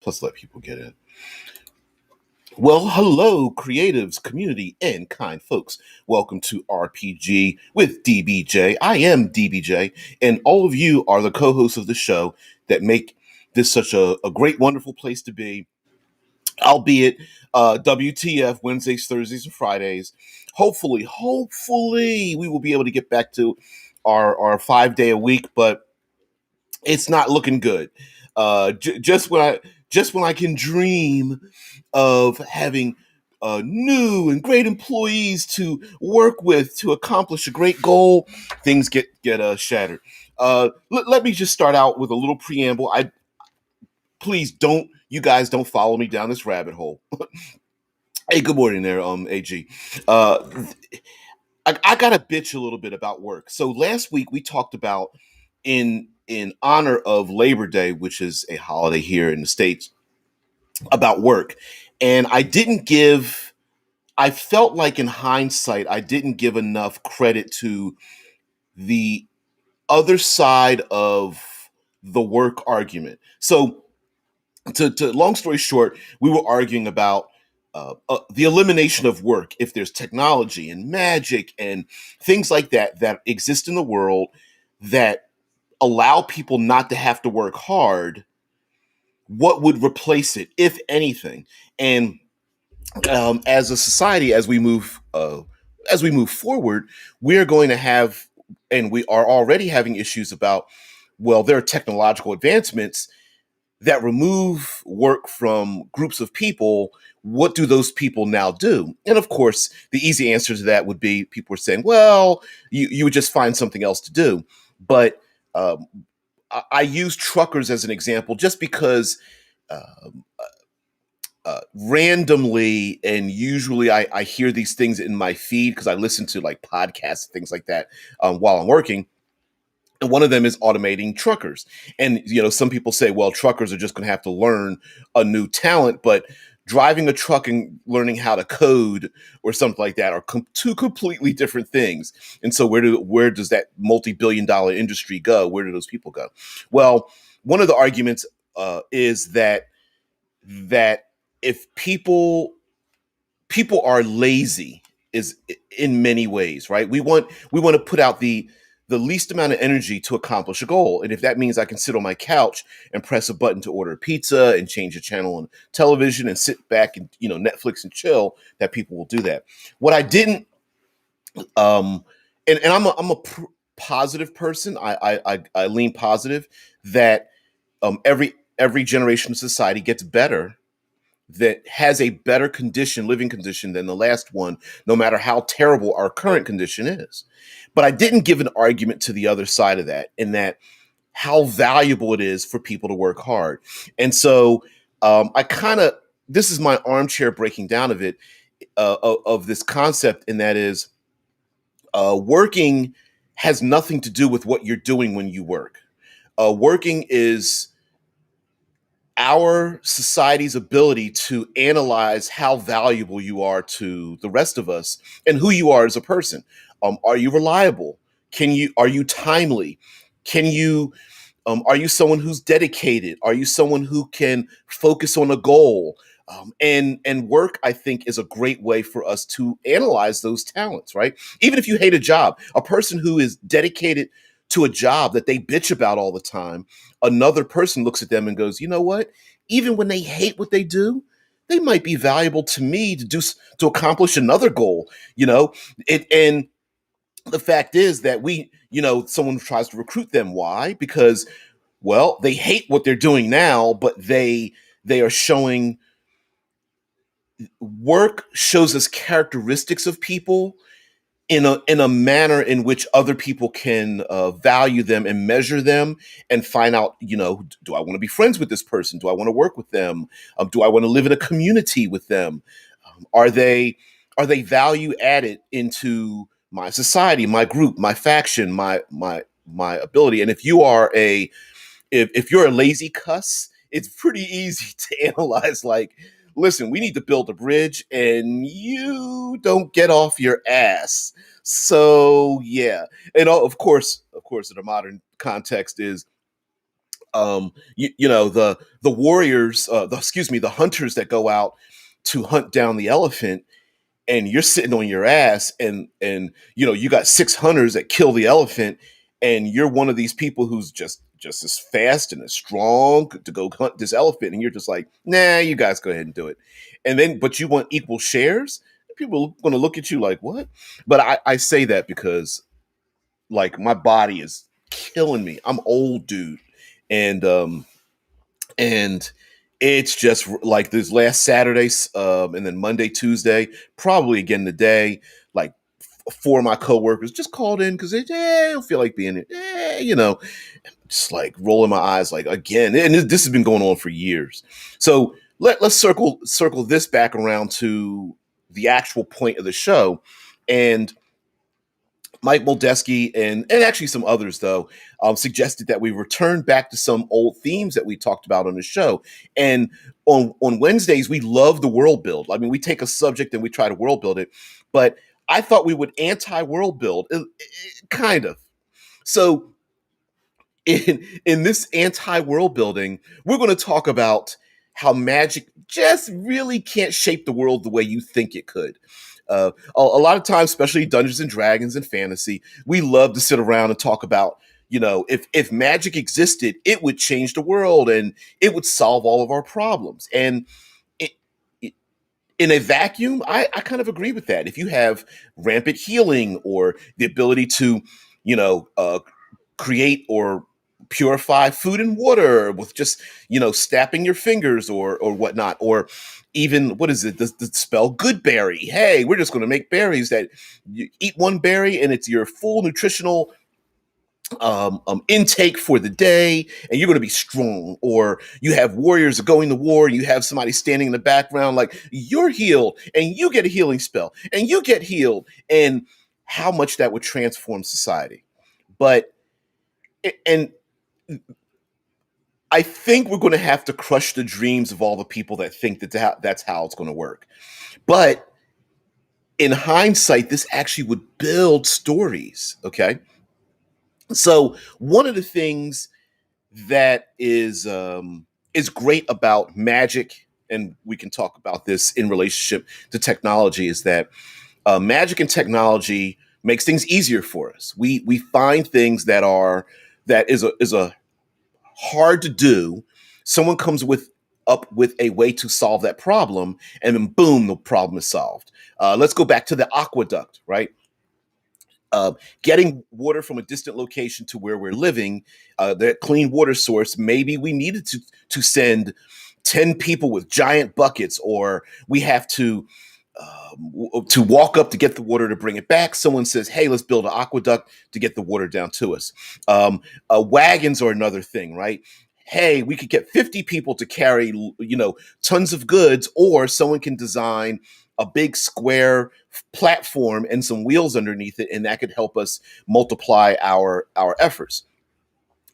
Plus, let people get in. Well, hello, creatives, community, and kind folks. Welcome to RPG with DBJ. I am DBJ, and all of you are the co-hosts of the show that make this such a great, wonderful place to be, albeit WTF, Wednesdays, Thursdays, and Fridays. Hopefully, we will be able to get back to our 5 day a week, but it's not looking good. Just when I can dream of having new and great employees to work with to accomplish a great goal, things get shattered. Let me just start out with a little preamble. Please don't, you guys don't follow me down this rabbit hole. Hey, good morning there, AG. Uh, I got to bitch a little bit about work. So last week we talked about in honor of Labor Day, which is a holiday here in the States, about work. And I felt like in hindsight, I didn't give enough credit to the other side of the work argument. So to long story short, we were arguing about the elimination of work. If there's technology and magic and things like that exist in the world that allow people not to have to work hard, what would replace it, if anything? And as a society, as we move forward, we are going to have, and we are already having issues about. Well, there are technological advancements that remove work from groups of people. What do those people now do? And of course, the easy answer to that would be people are saying, well, you would just find something else to do. But um, I use truckers as an example just because um, randomly and usually I hear these things in my feed because I listen to like podcasts and things like that while I'm working. And one of them is automating truckers. And, some people say, well, truckers are just going to have to learn a new talent, but driving a truck and learning how to code or something like that are two completely different things. And so where does that multi-billion-dollar industry go? Where do those people go? Well, one of the arguments is that if people are lazy is in many ways, right? We want to put out the least amount of energy to accomplish a goal. And if that means I can sit on my couch and press a button to order a pizza and change a channel on television and sit back and, Netflix and chill, that people will do that. What I didn't, and I'm a positive person. I lean positive that every generation of society gets better, that has a better living condition than the last one, no matter how terrible our current condition is. But I didn't give an argument to the other side of that, in that how valuable it is for people to work hard. And so this is my armchair breaking down of it, of this concept, and that is working has nothing to do with what you're doing when you work. Working is our society's ability to analyze how valuable you are to the rest of us and who you are as a person. Are you reliable? Are you timely? Are you someone who's dedicated? Are you someone who can focus on a goal? And work, I think, is a great way for us to analyze those talents, right? Even if you hate a job, a person who is dedicated to a job that they bitch about all the time, another person looks at them and goes, you know what? Even when they hate what they do, they might be valuable to me to accomplish another goal. And the fact is that someone tries to recruit them. Why? Because, well, they hate what they're doing now, but they are showing. Work shows us characteristics of people in a manner in which other people can value them and measure them and find out, do I want to be friends with this person? Do I want to work with them? Do I want to live in a community with them? Are they value added into my society, my group, my faction, my ability? And if you're a lazy cuss, it's pretty easy to analyze, like, listen, we need to build a bridge and you don't get off your ass. So yeah. And of course, in a modern context is The warriors, the hunters that go out to hunt down the elephant, and you're sitting on your ass, and you got six hunters that kill the elephant, and you're one of these people who's just as fast and as strong to go hunt this elephant, and you're just like, nah, you guys go ahead and do it. And then but you want equal shares. People are going to look at you like, what? But I say that because, like, my body is killing me. I'm old, dude. And um and it's just like this last Saturday, and then Monday, Tuesday, probably again today. Like, four of my coworkers just called in because they don't feel like being it. Just like rolling my eyes, like, again. And this has been going on for years. So let's circle this back around to the actual point of the show. And Mike Moldesky and actually some others, though, suggested that we return back to some old themes that we talked about on the show. And on Wednesdays, we love the world build. I mean, we take a subject and we try to world build it. But I thought we would anti-world build, kind of. So in this anti-world building, we're going to talk about how magic just really can't shape the world the way you think it could. A lot of times, especially Dungeons and Dragons and fantasy, we love to sit around and talk about, if magic existed, it would change the world and it would solve all of our problems. And it, in a vacuum, I kind of agree with that. If you have rampant healing or the ability to, create or purify food and water with just snapping your fingers or whatnot, or even, what is it, the spell good berry. Hey, we're just going to make berries that you eat one berry and it's your full nutritional intake for the day, and you're going to be strong. Or you have warriors going to war and you have somebody standing in the background, like, you're healed and you get a healing spell and you get healed, and how much that would transform society. But and I think we're going to have to crush the dreams of all the people that think that's how it's going to work. But in hindsight, this actually would build stories. Okay. So one of the things that is great about magic, and we can talk about this in relationship to technology, is that magic and technology makes things easier for us. We find things that is a hard to do. Someone comes up with a way to solve that problem, and then boom, the problem is solved. Let's go back to the aqueduct, right? Getting water from a distant location to where we're living, that clean water source. Maybe we needed to send 10 people with giant buckets, or we have to walk up to get the water to bring it back. Someone says, hey, let's build an aqueduct to get the water down to us. Wagons are another thing, right? Hey, we could get 50 people to carry, tons of goods, or someone can design a big square platform and some wheels underneath it, and that could help us multiply our efforts.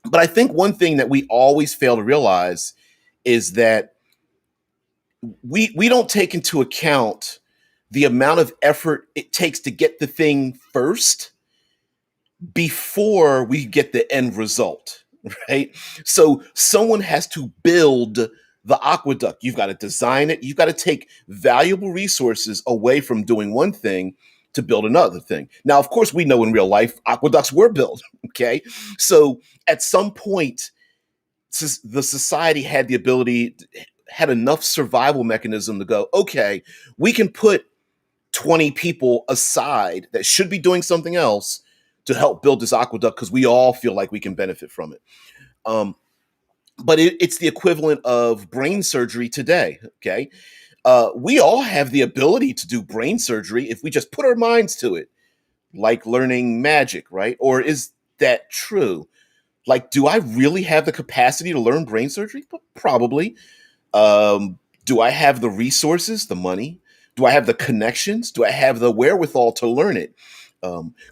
But I think one thing that we always fail to realize is that we don't take into account the amount of effort it takes to get the thing first before we get the end result, right? So someone has to build the aqueduct. You've got to design it. You've got to take valuable resources away from doing one thing to build another thing. Now, of course, we know in real life aqueducts were built. Okay. So at some point, the society had enough survival mechanism to go, okay, we can put 20 people aside that should be doing something else to help build this aqueduct, because we all feel like we can benefit from it. But it's the equivalent of brain surgery today. Okay. We all have the ability to do brain surgery if we just put our minds to it, like learning magic, right? Or is that true? Like, do I really have the capacity to learn brain surgery? Probably. Do I have the resources, the money? Do I have the connections? Do I have the wherewithal to learn it?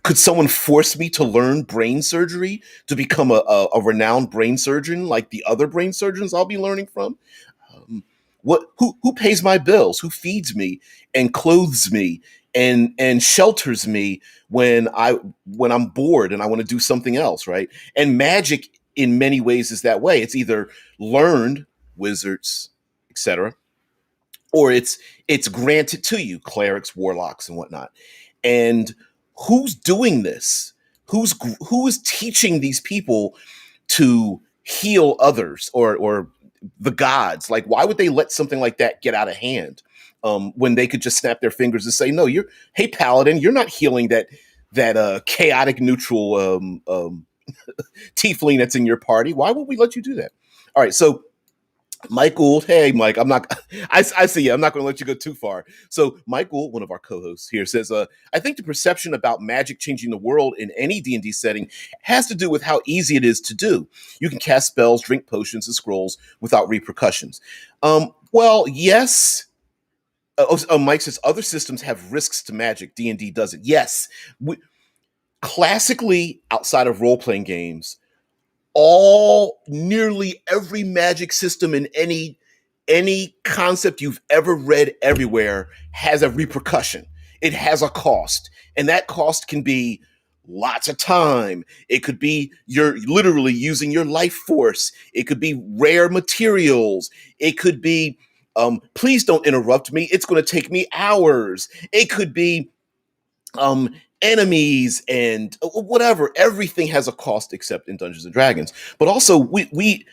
Could someone force me to learn brain surgery to become a renowned brain surgeon like the other brain surgeons I'll be learning from? Who pays my bills? Who feeds me and clothes me and shelters me when I'm bored and I want to do something else, right? And magic in many ways is that way. It's either learned, wizards, etc., or it's granted to you, clerics, warlocks, and whatnot. And who's doing this? Who is teaching these people to heal others, or the gods? Like, why would they let something like that get out of hand, when they could just snap their fingers and say, no, hey paladin, you're not healing that chaotic neutral tiefling that's in your party. Why would we let you do that? All right, so Mike Gould, hey Mike, I'm not. I see you. I'm not going to let you go too far. So Mike Gould, one of our co-hosts here, says, "I think the perception about magic changing the world in any D&D setting has to do with how easy it is to do. You can cast spells, drink potions, and scrolls without repercussions." Well, yes. Mike says other systems have risks to magic. D&D doesn't. Yes, classically, outside of role-playing games, nearly every magic system in any concept you've ever read everywhere has a repercussion. It has a cost, and that cost can be lots of time. It could be you're literally using your life force. It could be rare materials. It could be please don't interrupt me, it's going to take me hours. It could be um enemies and whatever. Everything has a cost except in Dungeons and Dragons. But also, we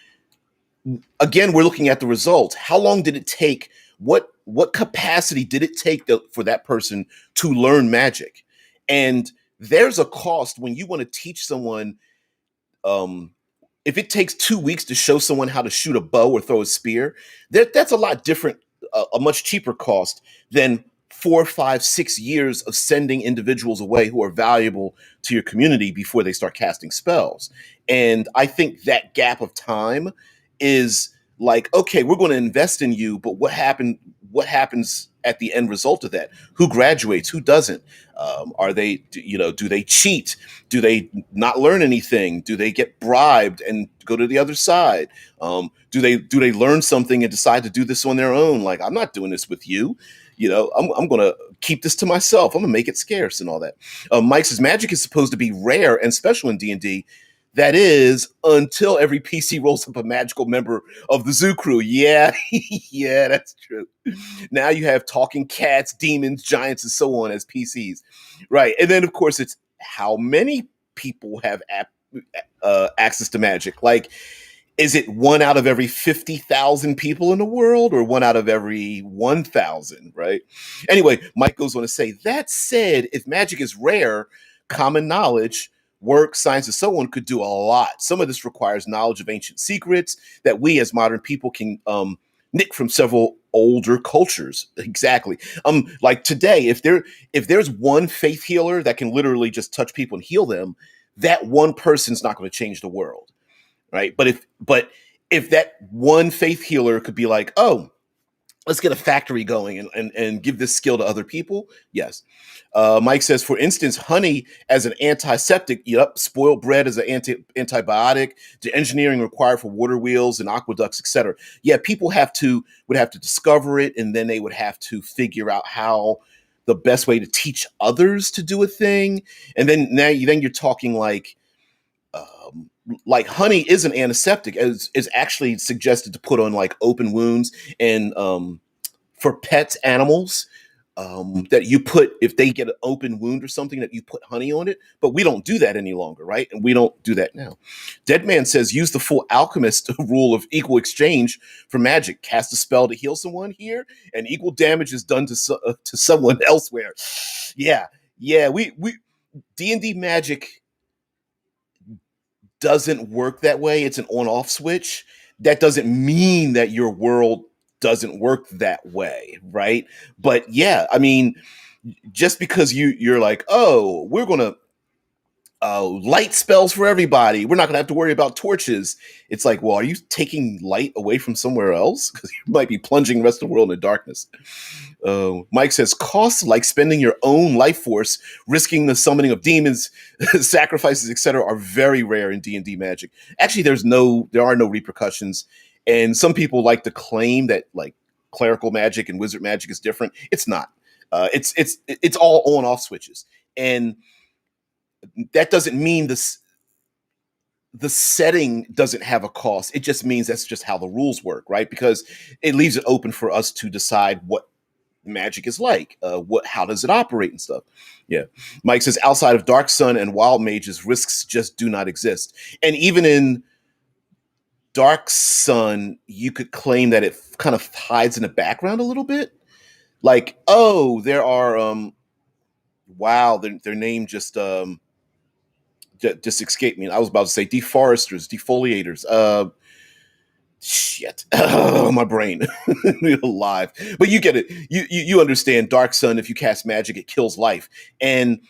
again, we're looking at the results. How long did it take? What capacity did it take for that person to learn magic? And there's a cost when you want to teach someone. um if it takes 2 weeks to show someone how to shoot a bow or throw a spear, that's a lot different, a much cheaper cost than 4, 5, 6 years of sending individuals away who are valuable to your community before they start casting spells. And I think that gap of time is like, okay, we're going to invest in you, but what happens at the end result of that? Who graduates? Who doesn't? Are they, do they cheat? Do they not learn anything? Do they get bribed and go to the other side? Do they learn something and decide to do this on their own? Like, I'm not doing this with you. I'm going to keep this to myself. I'm going to make it scarce and all that. Mike says magic is supposed to be rare and special in D&D. That is, until every PC rolls up a magical member of the zoo crew. Yeah, yeah, that's true. Now you have talking cats, demons, giants, and so on as PCs. Right. And then, of course, it's how many people have access to magic. Like, is it one out of every 50,000 people in the world, or one out of every 1,000? Right. Anyway, Mike goes on to say, that said, if magic is rare, common knowledge, work, science, and so on could do a lot. Some of this requires knowledge of ancient secrets that we as modern people can nick from several older cultures. Exactly. Like today, if there's one faith healer that can literally just touch people and heal them, that one person's not going to change the world, right? But if that one faith healer could be like, oh, let's get a factory going and give this skill to other people. Yes. Mike says, for instance, honey as an antiseptic. Yep. Spoiled bread as an antibiotic. The engineering required for water wheels and aqueducts, etc. Yeah, people would have to discover it, and then they would have to figure out how the best way to teach others to do a thing. And then then you're talking like honey is an antiseptic, is actually suggested to put on like open wounds, and for pets, animals, that you put, if they get an open wound or something, that you put honey on it. But we don't do that any longer, right? And we don't do that now. Deadman says, use the full alchemist rule of equal exchange for magic. Cast a spell to heal someone here, and equal damage is done to someone elsewhere. Yeah, yeah. We D&D magic doesn't work that way. It's an on-off switch. That doesn't mean that your world doesn't work that way, right? But yeah, I mean, just because you're like, oh, we're gonna light spells for everybody, we're not gonna have to worry about torches. It's like, well, are you taking light away from somewhere else? Because you might be plunging the rest of the world into darkness. Mike says, costs like spending your own life force, risking the summoning of demons, sacrifices, etc., are very rare in D&D magic. Actually, there are no repercussions, and some people like to claim that like clerical magic and wizard magic is different. It's not. It's all on off switches, and that doesn't mean the setting doesn't have a cost. It just means that's just how the rules work, right? Because it leaves it open for us to decide what magic is like, how does it operate and stuff. Yeah. Mike says outside of Dark Sun and Wild Mages, risks just do not exist. And even in Dark Sun, you could claim that it kind of hides in the background a little bit. Like, oh, there are wow, their name just escaped me. I was about to say deforesters, defoliators. Shit. Oh, my brain. Alive. But you get it. You understand Dark Sun, if you cast magic, it kills life. And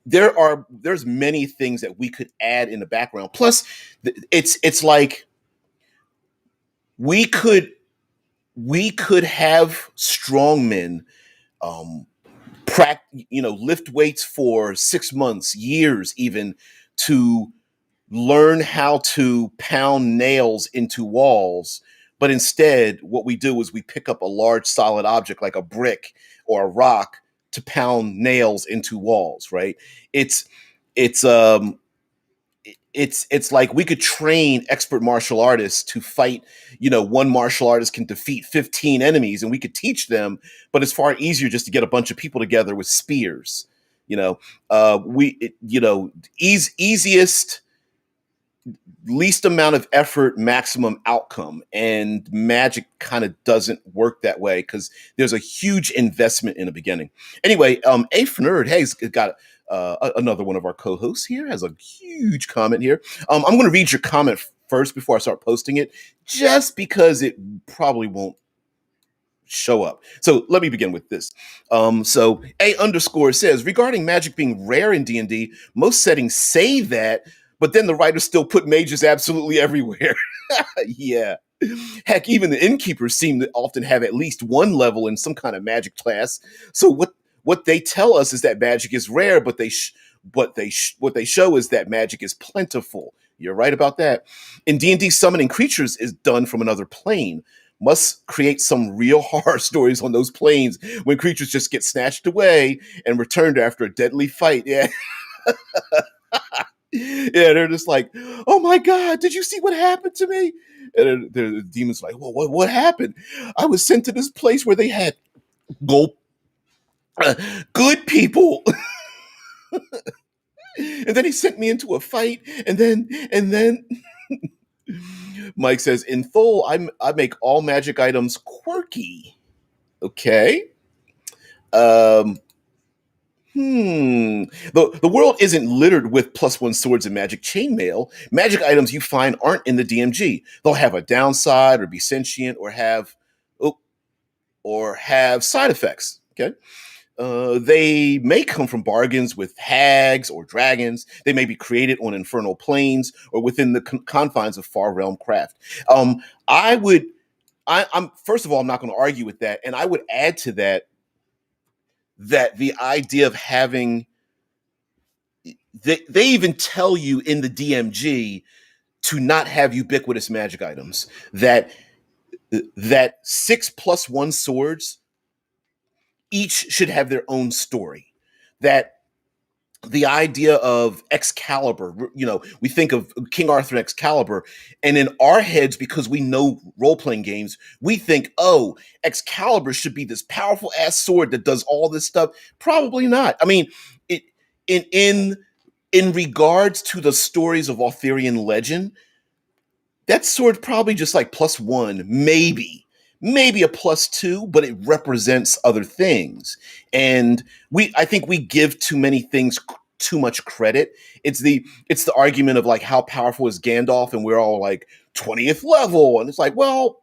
there's many things that we could add in the background. Plus, it's like we could have strong men um lift weights for 6 months, years even, to learn how to pound nails into walls. But instead, what we do is we pick up a large solid object like a brick or a rock to pound nails into walls, right? It's it's um it's like we could train expert martial artists to fight. One martial artist can defeat 15 enemies, and we could teach them, but it's far easier just to get a bunch of people together with spears. You know, we you know easiest, least amount of effort, maximum outcome. And magic kind of doesn't work that way because there's a huge investment in the beginning. Anyway, A Nerd, hey, he's got another one of our co-hosts here, has a huge comment here. I'm going to read your comment first before I start posting it, just because it probably won't show up. So let me begin with this. So A_ says, regarding magic being rare in D&D, most settings say that, but then the writers still put mages absolutely everywhere. Yeah. Heck, even the innkeepers seem to often have at least one level in some kind of magic class. So what they tell us is that magic is rare, but what they show is that magic is plentiful. You're right about that. In D&D, summoning creatures is done from another plane. Must create some real horror stories on those planes when creatures just get snatched away and returned after a deadly fight. Yeah. Yeah, they're just like, oh my God, did you see what happened to me? And the demon's like, well, what happened? I was sent to this place where they had gold, good people. And then he sent me into a fight. And then Mike says, in Thule, I make all magic items quirky. Okay. Um, The world isn't littered with +1 swords and magic chainmail. Magic items you find aren't in the DMG. They'll have a downside or be sentient or have side effects. Okay. They may come from bargains with hags or dragons. They may be created on infernal planes or within the confines of far realm craft. I'm first of all, I'm not going to argue with that, and I would add to that the idea of having they even tell you in the DMG to not have ubiquitous magic items. That 6+1 swords each should have their own story. That the idea of Excalibur, we think of King Arthur and Excalibur, and in our heads, because we know role-playing games, we think, oh, Excalibur should be this powerful ass sword that does all this stuff. Probably not. I mean, it in regards to the stories of Arthurian legend, that sword probably just like +1, maybe a +2, but it represents other things. And I think we give too many things too much credit. It's the argument of like, how powerful is Gandalf, and we're all like 20th level, and it's like, well,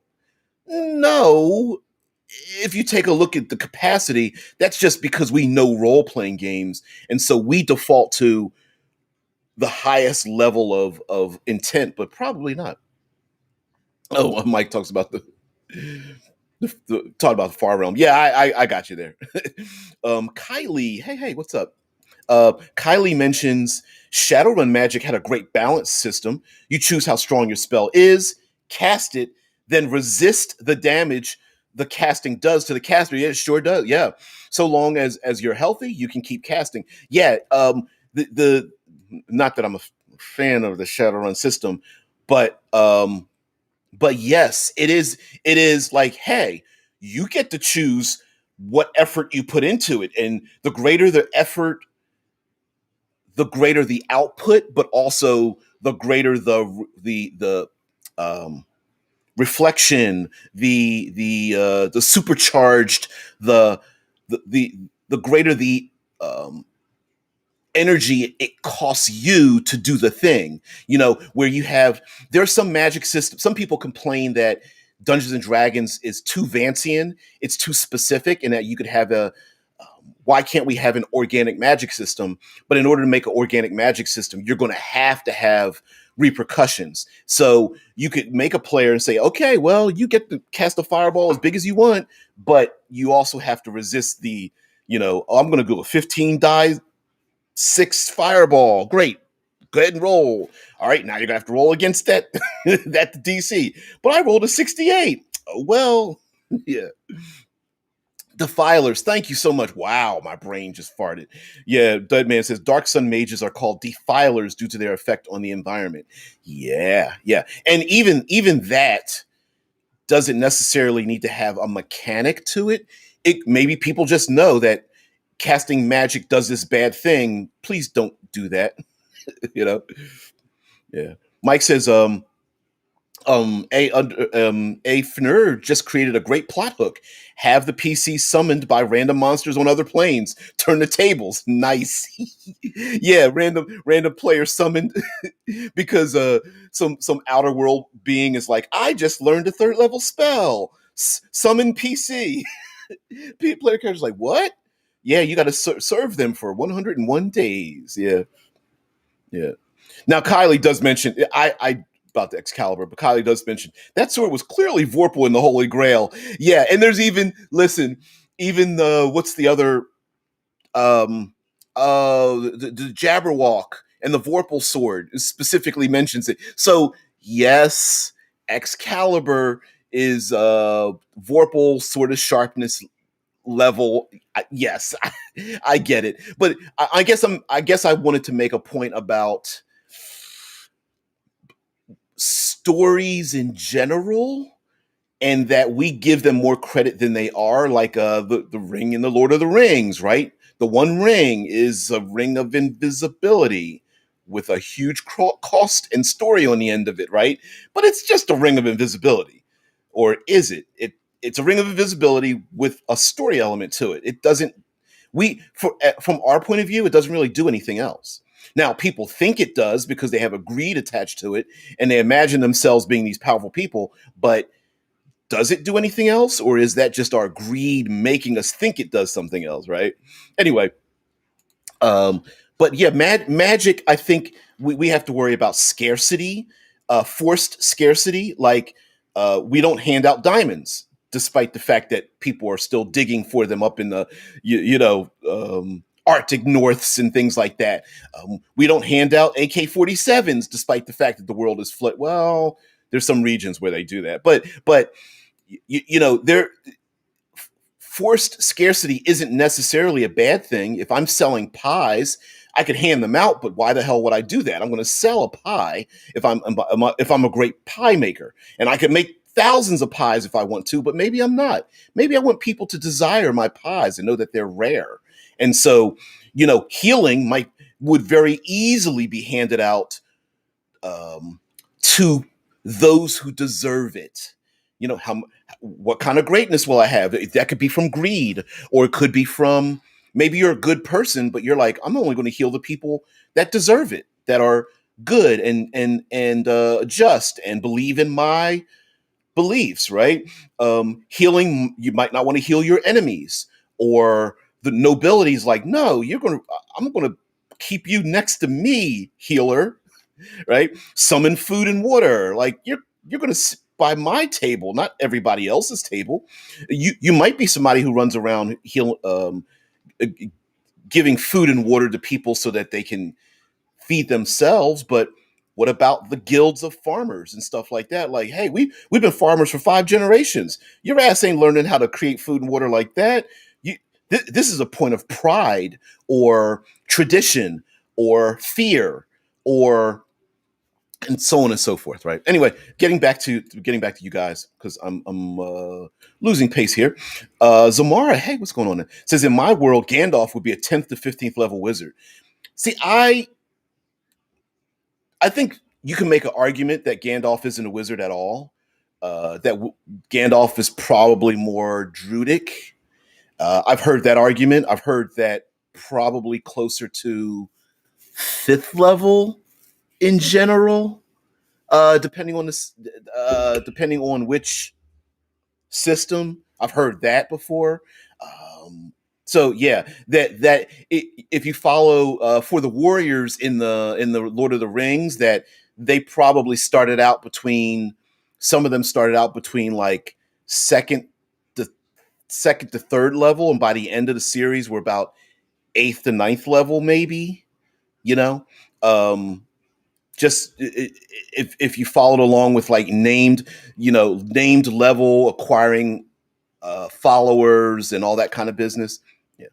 no. If you take a look at the capacity, that's just because we know role-playing games, and so we default to the highest level of intent, but probably not. Oh, Mike talks about talk about the far realm. Yeah, I got you there. Kylie, hey, what's up? Kylie mentions Shadowrun Magic had a great balance system. You choose how strong your spell is, cast it, then resist the damage the casting does to the caster. Yeah, it sure does. Yeah, so long as you're healthy, you can keep casting. Yeah. The not that I'm a fan of the Shadowrun system, but yes, it is like, hey, you get to choose what effort you put into it, and the greater the effort, the greater the output, but also the greater the um, reflection, the supercharged, the the greater the energy it costs you to do the thing. Where you have there's some magic system. Some people complain that Dungeons and Dragons is too Vancian, it's too specific, and that you could have a why can't we have an organic magic system? But in order to make an organic magic system, you're going to have repercussions. So you could make a player and say, okay, well, you get to cast a fireball as big as you want, but you also have to resist the, I'm going to go a 15 die 6 fireball. Great. Go ahead and roll. All right, now you're gonna have to roll against that that DC. But I rolled a 68. Oh, well, yeah. Defilers, thank you so much. Wow, my brain just farted. Yeah, Deadman says Dark Sun mages are called defilers due to their effect on the environment. Yeah, yeah. And even that doesn't necessarily need to have a mechanic to it. It maybe people just know that casting magic does this bad thing. Please don't do that. you know? Yeah. Mike says, a FNUR just created a great plot hook. Have the PC summoned by random monsters on other planes. Turn the tables. Nice. Yeah, random player summoned because some outer world being is like, I just learned a 3rd level spell. Summon PC. Player character's like, what? Yeah, you got to serve them for 101 days. Yeah, yeah. Now Kylie does mention I about the Excalibur, but Kylie does mention that sword was clearly Vorpal in the Holy Grail. Yeah, and there's even even the what's the other the Jabberwock and the Vorpal sword specifically mentions it. So yes, Excalibur is Vorpal sort of sharpness level. Yes, I get it, but I guess I wanted to make a point about stories in general, and that we give them more credit than they are, like the ring in the Lord of the Rings, right? The One Ring is a ring of invisibility with a huge cost and story on the end of it, right? But it's just a ring of invisibility, or is it? It's a ring of invisibility with a story element to it. It doesn't. From our point of view, it doesn't really do anything else. Now, people think it does because they have a greed attached to it, and they imagine themselves being these powerful people. But does it do anything else, or is that just our greed making us think it does something else? Right. Anyway, um, but yeah, magic. I think we have to worry about scarcity, forced scarcity. Like we don't hand out diamonds, despite the fact that people are still digging for them up in the Arctic Norths and things like that. We don't hand out AK-47s, despite the fact that the world is flat. Well, there's some regions where they do that, but there forced scarcity isn't necessarily a bad thing. If I'm selling pies, I could hand them out, but why the hell would I do that? I'm going to sell a pie if I'm a great pie maker, and I could make thousands of pies if I want to, but maybe I'm not. Maybe I want people to desire my pies and know that they're rare. And so, healing would very easily be handed out to those who deserve it. What kind of greatness will I have? That could be from greed, or it could be from maybe you're a good person, but you're like, I'm only going to heal the people that deserve it, that are good and just and believe in my beliefs, right? Healing, you might not want to heal your enemies, or the nobility's like, no, I'm going to keep you next to me, healer, right? Summon food and water. Like you're going to sit by my table, not everybody else's table. You might be somebody who runs around uh, giving food and water to people so that they can feed themselves, but what about the guilds of farmers and stuff like that? Like, hey, we've been farmers for 5 generations. Your ass ain't learning how to create food and water like that. This is a point of pride or tradition or fear or and so on and so forth, right? Anyway, getting back to you guys because I'm losing pace here. Zamara, hey, what's going on there? Says in my world, Gandalf would be a 10th to 15th level wizard. See, I think you can make an argument that Gandalf isn't a wizard at all. Gandalf is probably more druidic. I've heard that argument. I've heard that probably closer to fifth level in general, depending on which system. I've heard that before. So yeah, if you follow for the warriors in the Lord of the Rings, that they probably started out between some of them started out between like second to second to third level, and by the end of the series, we're about eighth to ninth level, maybe. You know, um, just if you followed along with like named level acquiring followers and all that kind of business. Yeah.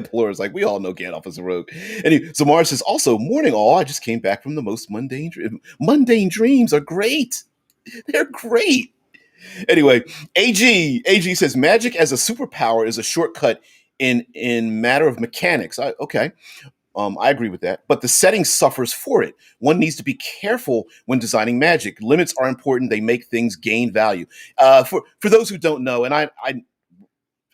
Plura's like, we all know Gandalf is a rogue. And Zamar says, also, morning all. I just came back from the most mundane dream. Mundane dreams are great. They're great. Anyway, AG says, magic as a superpower is a shortcut in matter of mechanics. Okay. I agree with that, but the setting suffers for it. One needs to be careful when designing magic. Limits are important; they make things gain value. For those who don't know, and I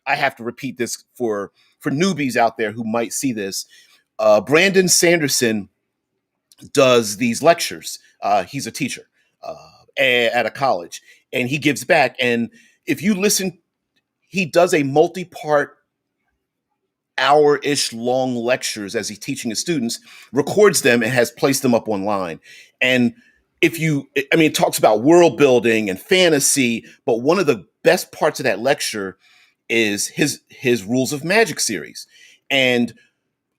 have to repeat this for newbies out there who might see this. Brandon Sanderson does these lectures. He's a teacher at a college, and he gives back. And if you listen, he does a multi-part hour-ish long lectures as he's teaching his students, records them and has placed them up online. And it talks about world building and fantasy, but one of the best parts of that lecture is his Rules of Magic series. And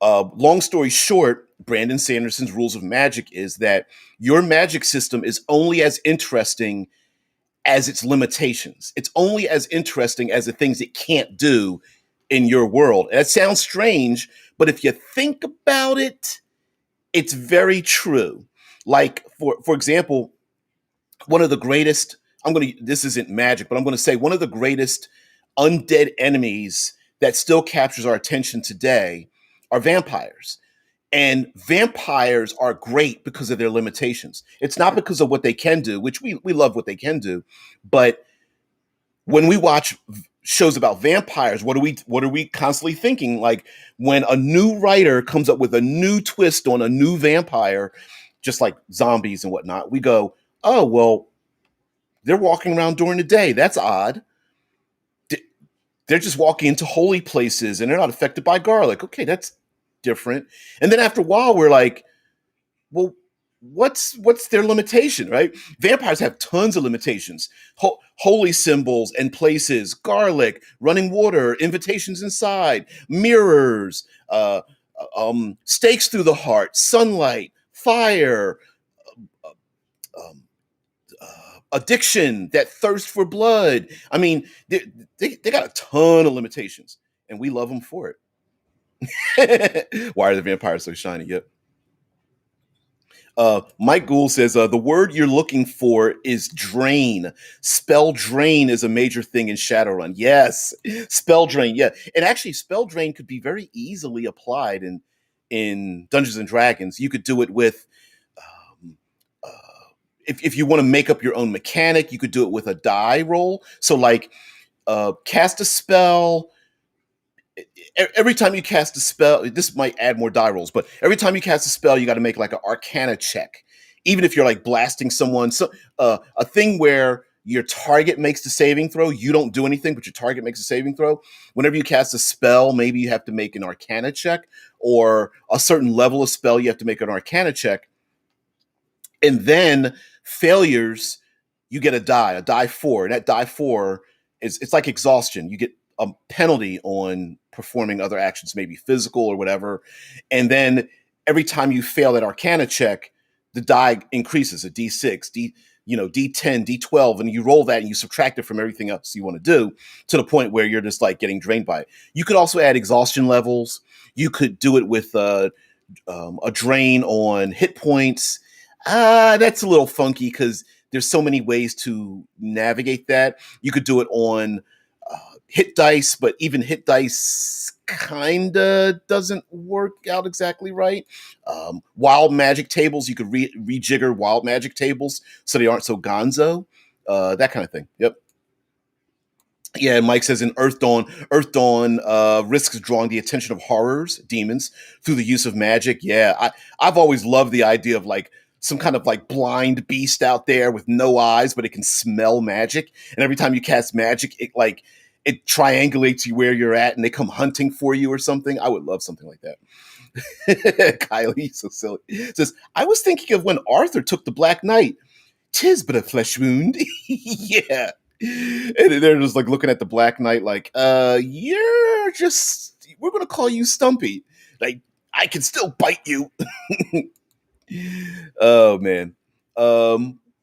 long story short, Brandon Sanderson's Rules of Magic is that your magic system is only as interesting as its limitations. It's only as interesting as the things it can't do in your world. And that sounds strange, but if you think about it, it's very true. Like for example, one of the greatest, this isn't magic, but I'm going to say one of the greatest undead enemies that still captures our attention today are vampires. And vampires are great because of their limitations. It's not because of what they can do, which we love what they can do, but when we watch shows about vampires, what are we constantly thinking? Like when a new writer comes up with a new twist on a new vampire, just like zombies and whatnot, we go, oh, well, they're walking around during the day. That's odd. They're just walking into holy places and they're not affected by garlic. Okay, that's different. And then after a while, we're like, well, what's their limitation, right? Vampires have tons of limitations. Holy symbols and places, garlic, running water, invitations inside, mirrors, stakes through the heart, sunlight, fire, um, addiction, that thirst for blood. I mean, they got a ton of limitations, and we love them for it. Why are the vampires so shiny? Yep. Mike Gould says the word you're looking for is drain. Spell drain is a major thing in Shadowrun. Yes, spell drain. Yeah, and actually, spell drain could be very easily applied in Dungeons and Dragons. You could do it with um, uh, if you want to make up your own mechanic, you could do it with a die roll. So, like, cast a spell. Every time you cast a spell, this might add more die rolls, but every time you cast a spell, you got to make like an Arcana check. Even if you're like blasting someone, so a thing where your target makes the saving throw, you don't do anything, but your target makes a saving throw. Whenever you cast a spell, maybe you have to make an Arcana check, or a certain level of spell, you have to make an Arcana check. And then failures, you get a die 4. And that die 4 it's like exhaustion. You get a penalty on performing other actions, maybe physical or whatever. And then every time you fail that Arcana check, the die increases a D6, D10, D12, and you roll that and you subtract it from everything else you want to do to the point where you're just like getting drained by it. You could also add exhaustion levels. You could do it with a drain on hit points. That's a little funky because there's so many ways to navigate that. You could do it on hit dice, but even hit dice kinda doesn't work out exactly right. Wild magic tables, you could rejigger wild magic tables so they aren't so gonzo. That kind of thing. Yep. Yeah, and Mike says in Earth Dawn risks drawing the attention of horrors, demons, through the use of magic. Yeah, I've always loved the idea of like some kind of like blind beast out there with no eyes, but it can smell magic. And every time you cast magic, it triangulates you where you're at, and they come hunting for you or something. I would love something like that. Kylie, so silly. Says I was thinking of when Arthur took the Black Knight. 'Tis but a flesh wound. Yeah. And they're just like looking at the Black Knight like, we're gonna call you Stumpy. Like, I can still bite you. Oh man.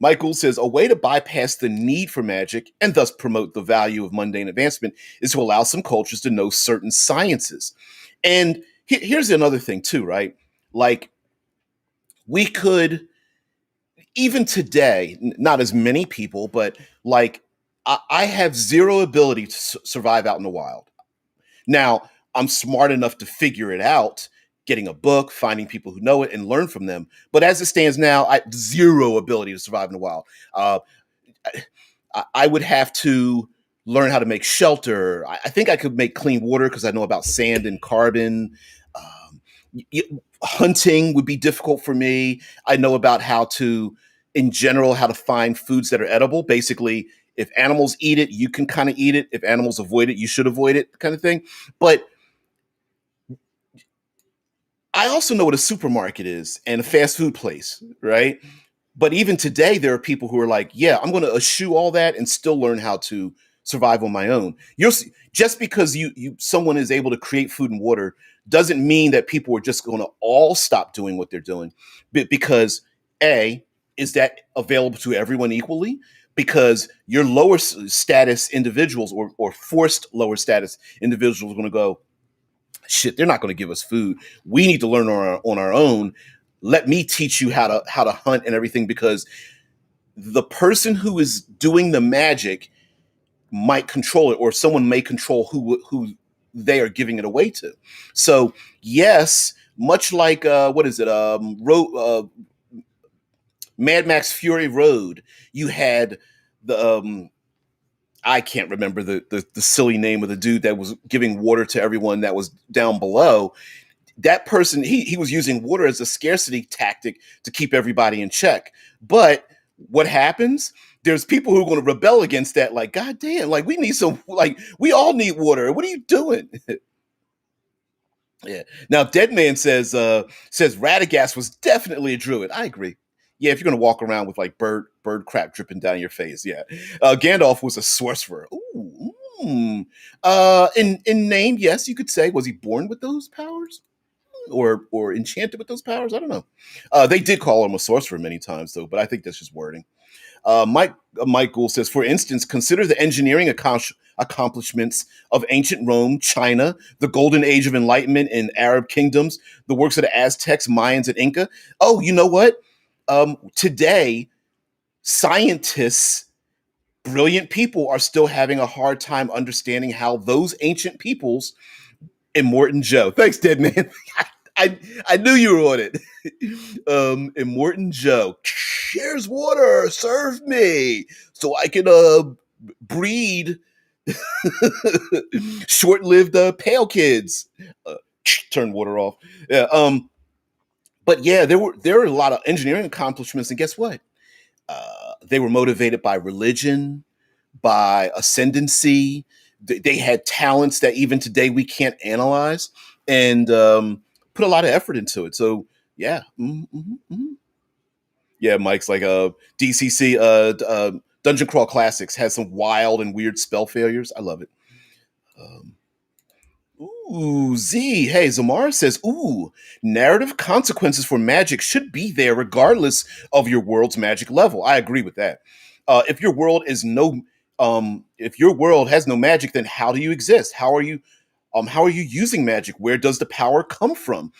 Michael says a way to bypass the need for magic and thus promote the value of mundane advancement is to allow some cultures to know certain sciences. And here's another thing too, right? Like we could even today, not as many people, but like I have zero ability to survive out in the wild. Now, I'm smart enough to figure it out, getting a book, finding people who know it, and learn from them. But as it stands now, I zero ability to survive in the wild. Uh, I would have to learn how to make shelter. I think I could make clean water because I know about sand and carbon. Hunting would be difficult for me. I know about how to, in general, how to find foods that are edible. Basically, if animals eat it, you can kind of eat it. If animals avoid it, you should avoid it, kind of thing. But I also know what a supermarket is and a fast food place, right? But even today, there are people who are like, "Yeah, I'm going to eschew all that and still learn how to survive on my own." Just because someone is able to create food and water doesn't mean that people are just going to all stop doing what they're doing. Because a is that available to everyone equally? Because your lower status individuals or forced lower status individuals are going to go, shit, they're not going to give us food. We need to learn on our own. Let me teach you how to hunt and everything, because the person who is doing the magic might control it, or someone may control who they are giving it away to. So yes, much like what is it, Mad Max Fury Road, you had the I can't remember the silly name of the dude that was giving water to everyone that was down below. That person, he was using water as a scarcity tactic to keep everybody in check. But what happens? There's people who are going to rebel against that. Like, God damn, like we need some, like we all need water. What are you doing? Yeah. Now, Dead Man says Radagast was definitely a druid. I agree. Yeah, if you're gonna walk around with like bird crap dripping down your face, yeah. Gandalf was a sorcerer. Ooh. In name, yes, you could say. Was he born with those powers? Or enchanted with those powers? I don't know. They did call him a sorcerer many times, though, but I think that's just wording. Mike Gould says, for instance, consider the engineering accomplishments of ancient Rome, China, the Golden Age of Enlightenment in Arab kingdoms, the works of the Aztecs, Mayans, and Inca. Oh, you know what? Today, scientists, brilliant people, are still having a hard time understanding how those ancient peoples. Immortan Joe. Thanks, Dead Man. I knew you were on it. Immortan Joe. Here's water. Serve me so I can breed short-lived pale kids. Turn water off. Yeah. But yeah, there were a lot of engineering accomplishments, and guess what? They were motivated by religion, by ascendancy. They had talents that even today we can't analyze, and put a lot of effort into it. So yeah, yeah. Mike's like DCC Dungeon Crawl Classics has some wild and weird spell failures. I love it. Um, Ooh, Z. Hey, Zamara says, ooh, narrative consequences for magic should be there regardless of your world's magic level. I agree with that. If your world is if your world has no magic, then how do you exist? How are you using magic? Where does the power come from?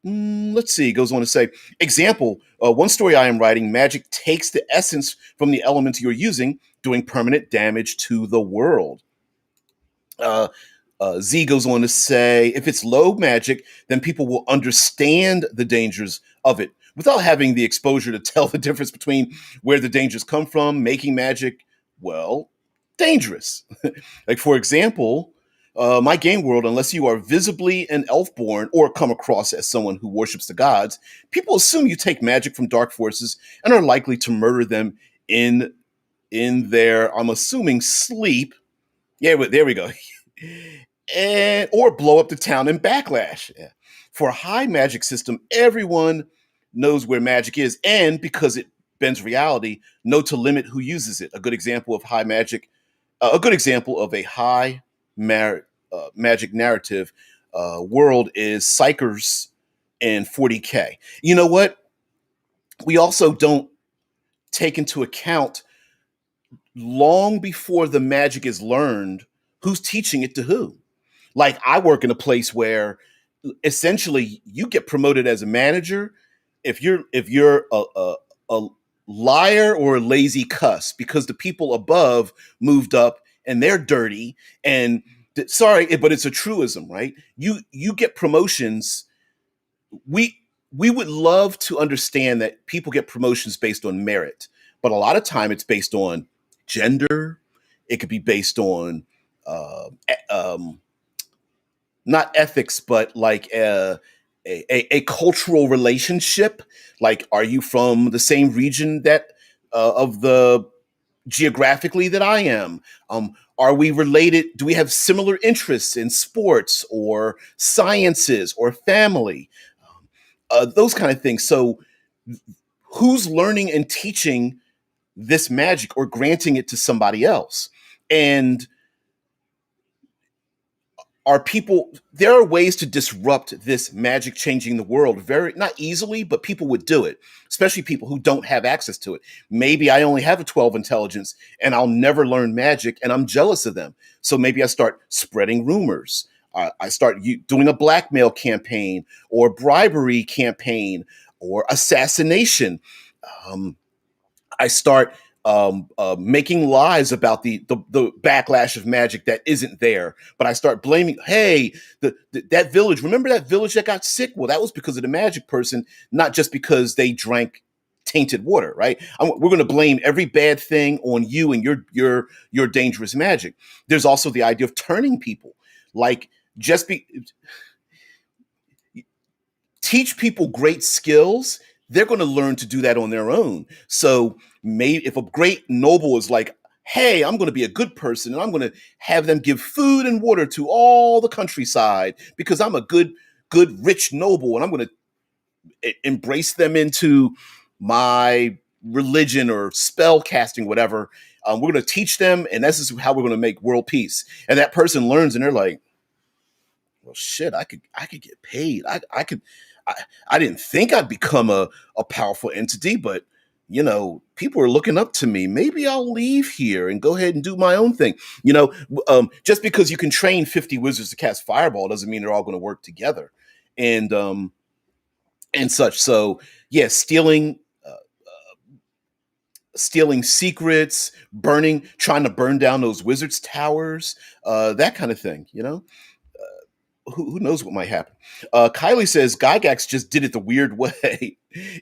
Let's see. It goes on to say, example, one story I am writing, magic takes the essence from the elements you're using, doing permanent damage to the world. Uh, Z goes on to say, if it's low magic, then people will understand the dangers of it without having the exposure to tell the difference between where the dangers come from, making magic, well, dangerous. Like, for example, my game world, unless you are visibly an elf-born or come across as someone who worships the gods, people assume you take magic from dark forces and are likely to murder them in their, I'm assuming, sleep. Yeah, but there we go. And or blow up the town in backlash. Yeah. For a high magic system, everyone knows where magic is, and because it bends reality, know to limit who uses it. A good example of high magic, a good example of a magic narrative world is Psychers and 40K. You know what? We also don't take into account long before the magic is learned, who's teaching it to who. Like, I work in a place where essentially you get promoted as a manager if you're a liar or a lazy cuss because the people above moved up and they're dirty and sorry, but it's a truism, right? You get promotions. We would love to understand that people get promotions based on merit, but a lot of time it's based on gender. It could be based on not ethics, but like a cultural relationship. Like, are you from the same region that of the geographically that I am? Are we related? Do we have similar interests in sports or sciences or family? Those kind of things. So, who's learning and teaching this magic or granting it to somebody else? And are people there are ways to disrupt this magic changing the world very not easily, but people would do it, especially people who don't have access to it. Maybe I only have a 12 intelligence and I'll never learn magic and I'm jealous of them, so maybe I start spreading rumors. I start doing a blackmail campaign or bribery campaign or assassination. um, I start making lies about the backlash of magic that isn't there. But I start blaming, hey, that village. Remember that village that got sick? Well, that was because of the magic person, not just because they drank tainted water, right? We're going to blame every bad thing on you and your dangerous magic. There's also the idea of turning people, like just be teach people great skills, they're going to learn to do that on their own. So, maybe if a great noble is like, hey, I'm going to be a good person and I'm going to have them give food and water to all the countryside because I'm a good rich noble and I'm going to embrace them into my religion or spell casting, whatever. We're going to teach them, and this is how we're going to make world peace. And that person learns, and they're like, well, shit, I could get paid. I, I didn't think I'd become a powerful entity, but people are looking up to me. Maybe I'll leave here and go ahead and do my own thing. Just because you can train 50 wizards to cast fireball doesn't mean they're all going to work together, and and such. So yeah, stealing secrets, trying to burn down those wizards towers, that kind of thing. Who knows what might happen. Kylie says Gygax just did it the weird way.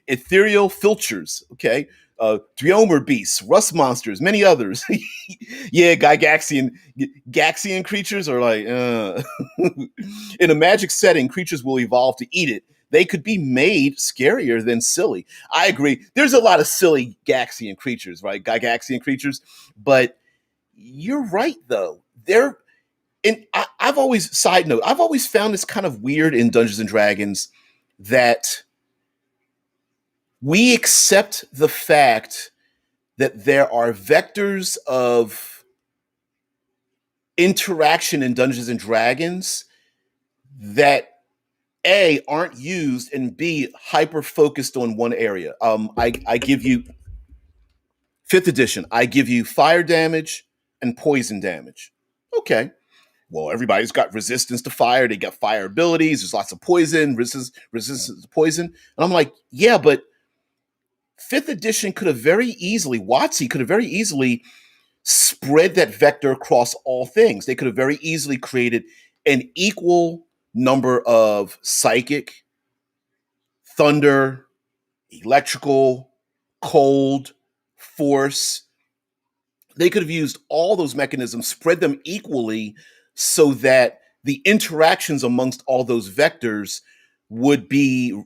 Ethereal filters, okay? Driomer beasts, rust monsters, many others. Yeah, Gaxian creatures are like, in a magic setting, creatures will evolve to eat it. They could be made scarier than silly. I agree. There's a lot of silly Gaxian creatures, right? Gygaxian creatures. But you're right, though. I've always, side note, I've always found this kind of weird in Dungeons and Dragons that we accept the fact that there are vectors of interaction in Dungeons and Dragons that A, aren't used, and B, hyper focused on one area. I give you fifth edition, I give you fire damage and poison damage. Okay. Well, everybody's got resistance to fire. They got fire abilities. There's lots of poison, resistance to poison. And I'm like, yeah, but fifth edition could have very easily, WotC could have very easily spread that vector across all things. They could have very easily created an equal number of psychic, thunder, electrical, cold, force. They could have used all those mechanisms, spread them equally so that the interactions amongst all those vectors would be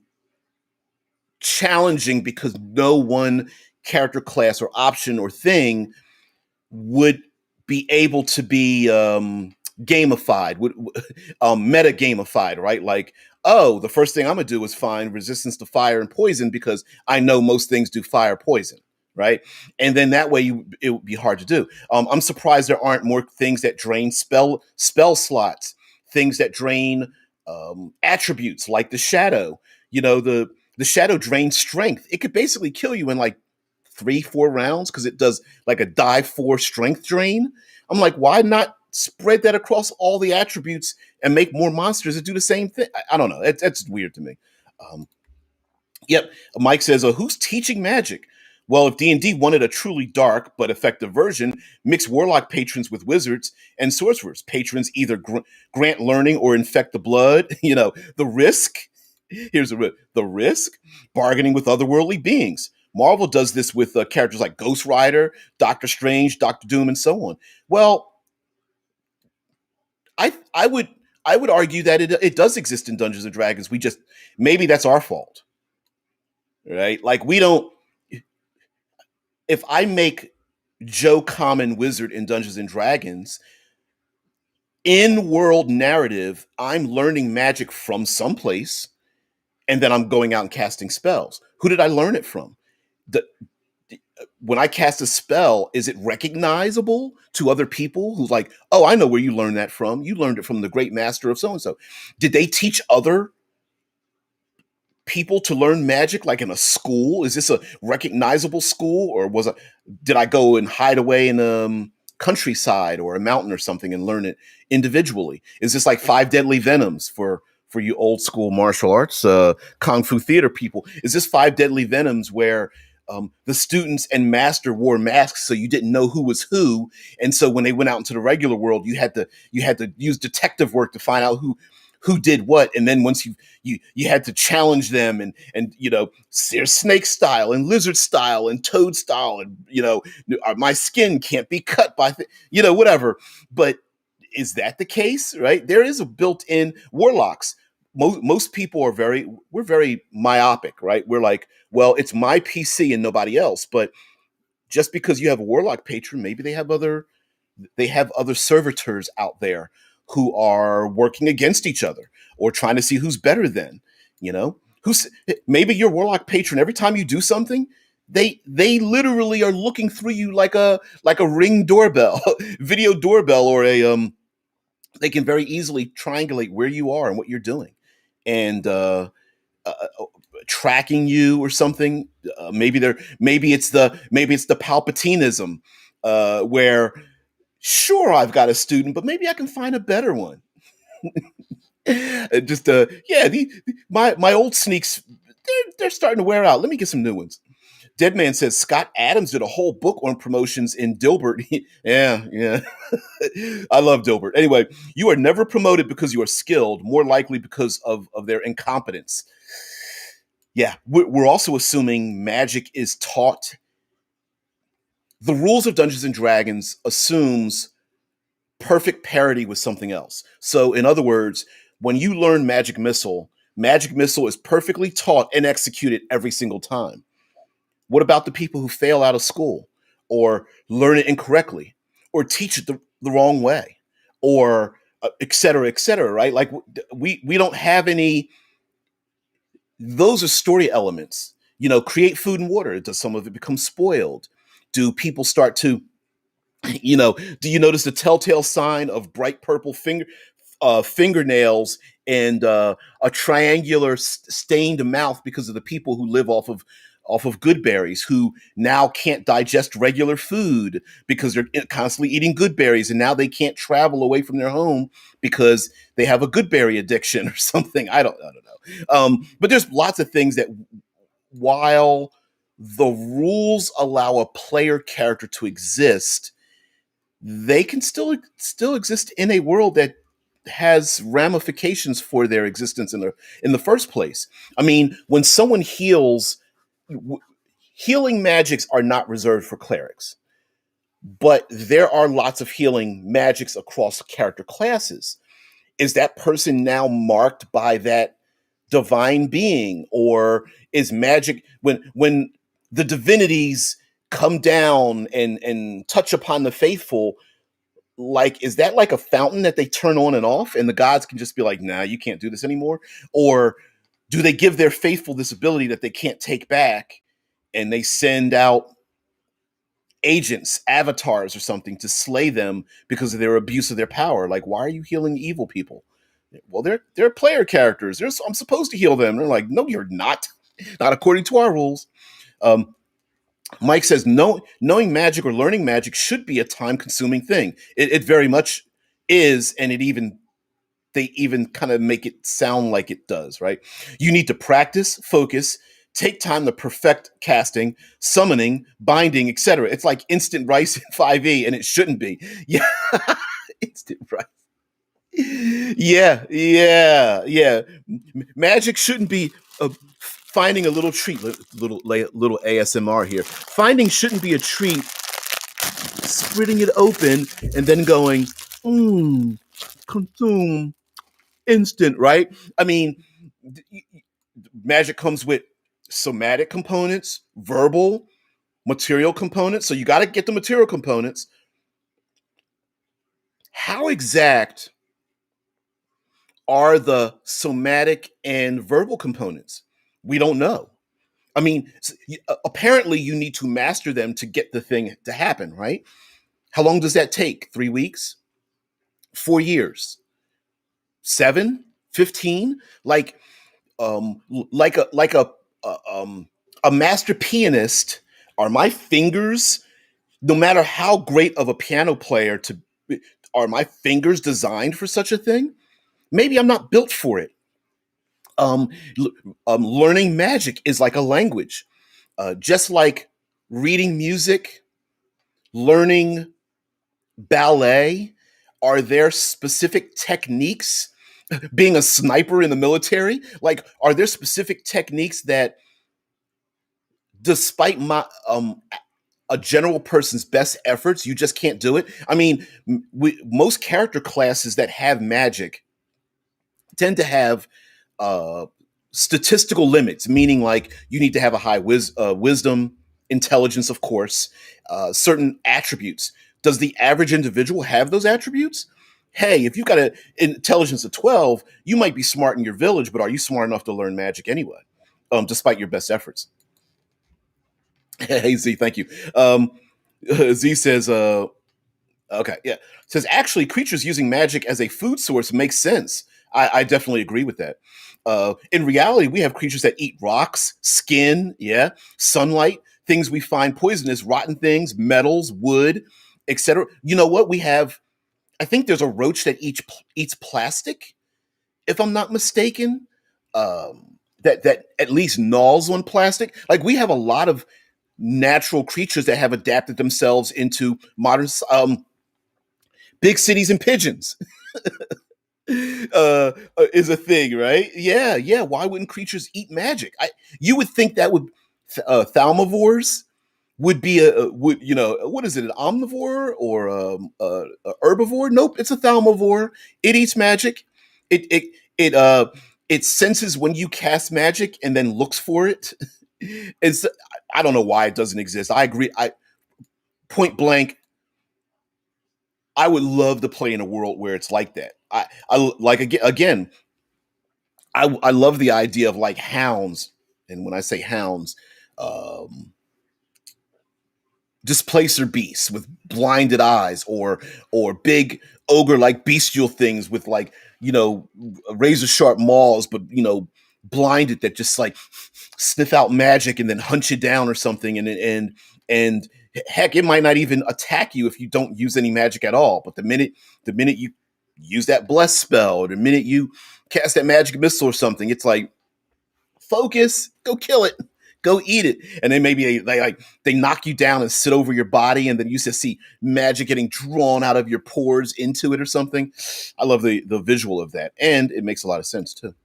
challenging because no one character class or option or thing would be able to be gamified, meta gamified, right? Like, oh, the first thing I'm gonna do is find resistance to fire and poison because I know most things do fire poison, right? And then that way it would be hard to do. I'm surprised there aren't more things that drain spell slots, things that drain attributes like the shadow. You know, the shadow drains strength. It could basically kill you in like 3-4 rounds because it does like a die 4 strength drain. I'm like, why not spread that across all the attributes and make more monsters that do the same thing? I don't know. That's weird to me. Um, yep. Mike says, who's teaching magic? Well, if D&D wanted a truly dark but effective version, mix warlock patrons with wizards and sorcerers. Patrons either grant learning or infect the blood. You know, the risk. Here's the risk: bargaining with otherworldly beings. Marvel does this with characters like Ghost Rider, Doctor Strange, Doctor Doom, and so on. Well, I would argue that it does exist in Dungeons and Dragons. We just maybe that's our fault, right? Like we don't. If I make Joe Common Wizard in Dungeons and Dragons, in world narrative, I'm learning magic from someplace, and then I'm going out and casting spells. Who did I learn it from? The, when I cast a spell, is it recognizable to other people who's like, oh, I know where you learned that from. You learned it from the great master of so and so. Did they teach other people to learn magic like in a school? Is this a recognizable school, or did I go and hide away in countryside or a mountain or something and learn it individually? Is this like Five Deadly Venoms for you old school martial arts kung fu theater people? Is this Five Deadly Venoms where the students and master wore masks so you didn't know who was who, and so when they went out into the regular world, you had to use detective work to find out who did what, and then once you had to challenge them, and you know, there's snake style and lizard style and toad style, and you know, my skin can't be cut by you know, whatever. But is that the case? Right, there is a built-in warlocks. Most people we're very myopic, right? We're like, well, it's my PC and nobody else. But just because you have a warlock patron, maybe they have other servitors out there who are working against each other or trying to see who's better than, you know, who's maybe your warlock patron. Every time you do something, they literally are looking through you like a Ring doorbell, video doorbell, or a they can very easily triangulate where you are and what you're doing, and uh, tracking you or something. Maybe it's the Palpatinism, where sure, I've got a student, but maybe I can find a better one. Just yeah, my old sneaks, they're starting to wear out. Let me get some new ones. Deadman says Scott Adams did a whole book on promotions in Dilbert. Yeah. I love Dilbert. Anyway, you are never promoted because you are skilled, more likely because of their incompetence. Yeah, we're also assuming magic is taught. The rules of Dungeons and Dragons assumes perfect parity with something else. So, in other words, when you learn Magic Missile is perfectly taught and executed every single time. What about the people who fail out of school or learn it incorrectly or teach it the wrong way, or et cetera, right? Like we don't have any. Those are story elements. You know, create food and water. Does some of it become spoiled? Do people start to, you know, do you notice the telltale sign of bright purple fingernails and a triangular stained mouth because of the people who live off of off of good berries who now can't digest regular food because they're constantly eating good berries, and now they can't travel away from their home because they have a good berry addiction or something. I don't know. But there's lots of things that, while the rules allow a player character to exist, they can still exist in a world that has ramifications for their existence in the first place. I mean, when someone heals, healing magics are not reserved for clerics, but there are lots of healing magics across character classes. Is that person now marked by that divine being, or is magic, when the divinities come down and touch upon the faithful, like, is that like a fountain that they turn on and off and the gods can just be like, nah, you can't do this anymore? Or do they give their faithful this ability that they can't take back, and they send out agents, avatars or something, to slay them because of their abuse of their power? Like, why are you healing evil people? Well, they're player characters. I'm supposed to heal them. They're like, no, you're not. Not according to our rules. Um, Mike says, no, knowing magic or learning magic should be a time-consuming thing. It very much is, and they even kind of make it sound like it does, right? You need to practice, focus, take time to perfect casting, summoning, binding, etc. It's like instant rice in 5e, and it shouldn't be. Yeah, instant rice. Yeah. Magic shouldn't be finding a little treat. Little ASMR here. Finding shouldn't be a treat. Splitting it open and then going, consume, instant. Right? I mean, magic comes with somatic components, verbal, material components. So you got to get the material components. How exact are the somatic and verbal components? We don't know. I mean, apparently you need to master them to get the thing to happen, right? How long does that take? 3 weeks? 4 years? 7? 15? Like a master pianist, are my fingers, no matter how great of a piano player to are my fingers designed for such a thing? Maybe I'm not built for it. Um, Learning magic is like a language, just like reading music, learning ballet. Are there specific techniques? Being a sniper in the military, like, are there specific techniques that, despite a general person's best efforts, you just can't do it? I mean, most character classes that have magic tend to have uh, statistical limits, meaning like you need to have a high wisdom, intelligence, of course, certain attributes. Does the average individual have those attributes? Hey, if you've got an intelligence of 12, you might be smart in your village, but are you smart enough to learn magic anyway, despite your best efforts? Hey, Z, thank you. Z says, okay, yeah. Says, actually, creatures using magic as a food source makes sense. I definitely agree with that. In reality, we have creatures that eat rocks, skin, yeah, sunlight, things we find poisonous, rotten things, metals, wood, etc. You know what? We have, I think there's a roach that eats plastic, if I'm not mistaken. That at least gnaws on plastic. Like, we have a lot of natural creatures that have adapted themselves into modern big cities, and pigeons is a thing, right? Yeah. Why wouldn't creatures eat magic? You would think that would thalamovores would be would, what is it, an omnivore or a herbivore? Nope, it's a thalamovore. It eats magic. It senses when you cast magic and then looks for it. It's, I don't know why it doesn't exist. I agree. I point blank, I would love to play in a world where it's like that. I like, again. I love the idea of like hounds, and when I say hounds, um, displacer beasts with blinded eyes, or big ogre like bestial things with, like, razor sharp maws, but blinded that just like sniff out magic and then hunt you down or something, and heck, it might not even attack you if you don't use any magic at all. But the minute you use that bless spell, or the minute you cast that magic missile or something, it's like, focus, go kill it, go eat it. And then maybe they knock you down and sit over your body, and then you just see magic getting drawn out of your pores into it or something. I love the visual of that, and it makes a lot of sense too.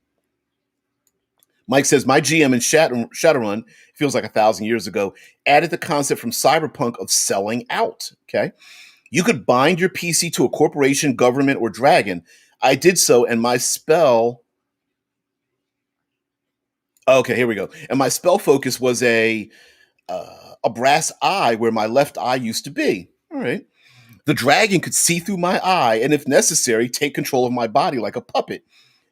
Mike says, my GM in Shadowrun, feels like 1,000 years ago, added the concept from Cyberpunk of selling out. Okay. You could bind your PC to a corporation, government, or dragon. I did so, and my spell. Okay, here we go. And my spell focus was a brass eye where my left eye used to be. All right. The dragon could see through my eye and, if necessary, take control of my body like a puppet.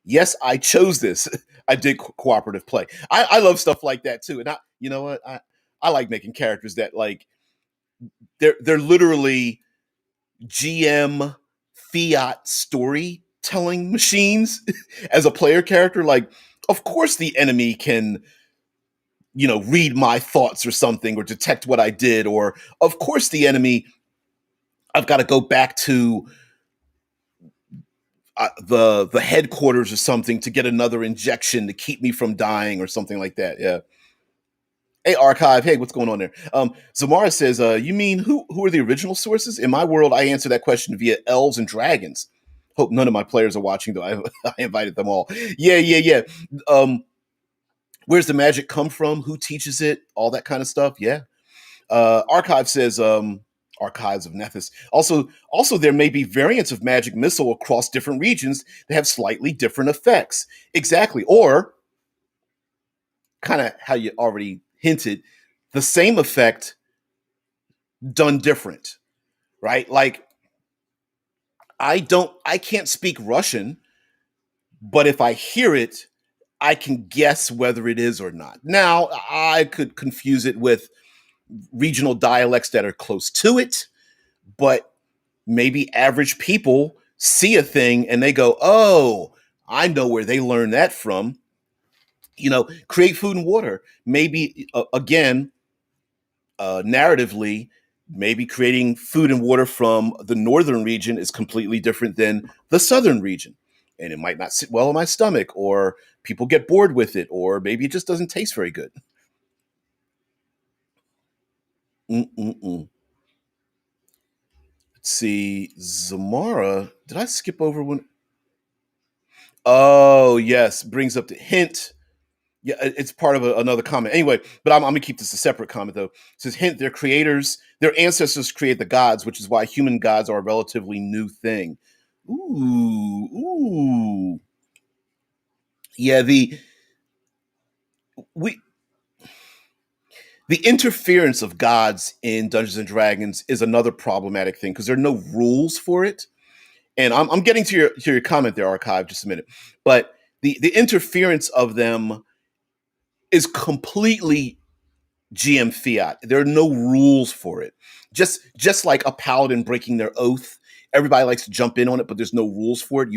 Yes, I chose this. I did cooperative play. I love stuff like that too. And you know what? I like making characters that, like, they're literally GM fiat storytelling machines as a player character. Like, of course the enemy can, read my thoughts or something, or detect what I did, or of course the enemy, I've got to go back to the headquarters or something to get another injection to keep me from dying or something like that. Yeah. Hey, Archive. Hey, what's going on there? Zamara says, you mean who are the original sources? In my world, I answer that question via elves and dragons. Hope none of my players are watching, though. I invited them all. Yeah. Where's the magic come from? Who teaches it? All that kind of stuff. Yeah. Archive says, Archives of Nethys. Also, there may be variants of magic missile across different regions that have slightly different effects. Exactly. Or, kind of how you already hinted, the same effect done different, right? Like, I can't speak Russian, but if I hear it, I can guess whether it is or not. Now, I could confuse it with regional dialects that are close to it, but maybe average people see a thing and they go, oh, I know where they learned that from. Create food and water. Maybe, again, narratively, maybe creating food and water from the northern region is completely different than the southern region. And it might not sit well in my stomach, or people get bored with it, or maybe it just doesn't taste very good. Mm-mm-mm. Let's see. Zamara, did I skip over one? Oh, yes. Brings up the hint. Yeah, it's part of another comment. Anyway, but I'm going to keep this a separate comment, though. It says, hint, their ancestors create the gods, which is why human gods are a relatively new thing. Ooh. Yeah, we the interference of gods in Dungeons and Dragons is another problematic thing because there are no rules for it. And I'm getting to your comment there, Archive, just a minute. But the interference of them is completely GM fiat. There are no rules for it. Just like a paladin breaking their oath, everybody likes to jump in on it, but there's no rules for it.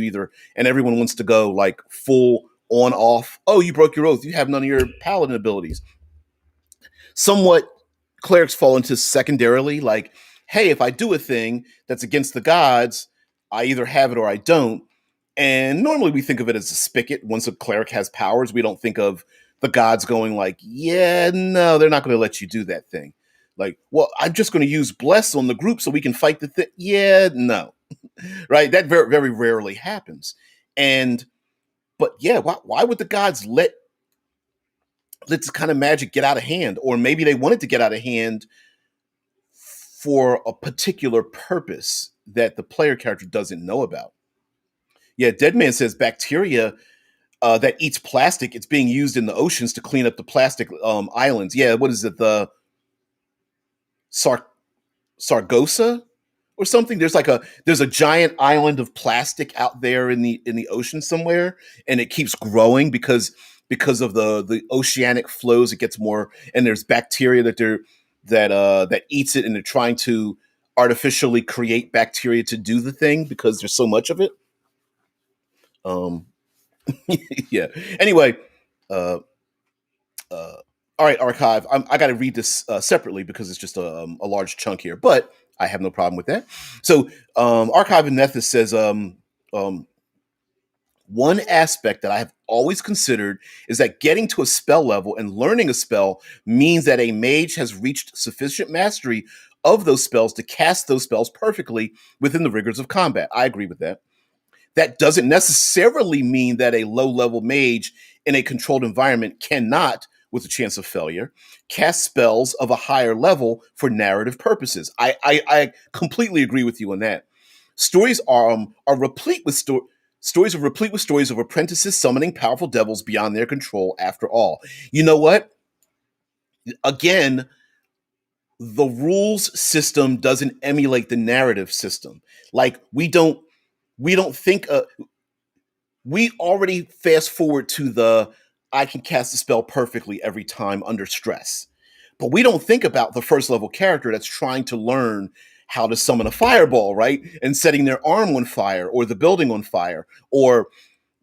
And everyone wants to go like full on off. Oh, you broke your oath. You have none of your paladin abilities. Somewhat, clerics fall into secondarily, like, hey, if I do a thing that's against the gods, I either have it or I don't. And normally we think of it as a spigot. Once a cleric has powers, we don't think of the gods going like, yeah, no, they're not going to let you do that thing. Like, well, I'm just going to use bless on the group so we can fight the thing. Yeah, no. Right? That very, very rarely happens. But yeah, why would the gods let this kind of magic get out of hand? Or maybe they wanted to get out of hand for a particular purpose that the player character doesn't know about. Yeah, Deadman says bacteria that eats plastic. It's being used in the oceans to clean up the plastic islands. Yeah, what is it? The Sargosa or something? There's a giant island of plastic out there in the ocean somewhere, and it keeps growing because of the oceanic flows. It gets more, and there's bacteria that eats it, and they're trying to artificially create bacteria to do the thing because there's so much of it. Um, yeah. Anyway, Uh, uh, all right, Archive. I got to read this separately because it's just a large chunk here, but I have no problem with that. So, Archive and Nethys says, um, one aspect that I have always considered is that getting to a spell level and learning a spell means that a mage has reached sufficient mastery of those spells to cast those spells perfectly within the rigors of combat. I agree with that. That doesn't necessarily mean that a low level mage in a controlled environment cannot, with a chance of failure, cast spells of a higher level for narrative purposes. I completely agree with you on that. Stories are replete with stories are replete with stories of apprentices summoning powerful devils beyond their control. After all, you know what? Again, the rules system doesn't emulate the narrative system. Like we don't think we already fast forward to the I can cast a spell perfectly every time under stress. But we don't think about the first level character that's trying to learn how to summon a fireball, right? And setting their arm on fire or the building on fire or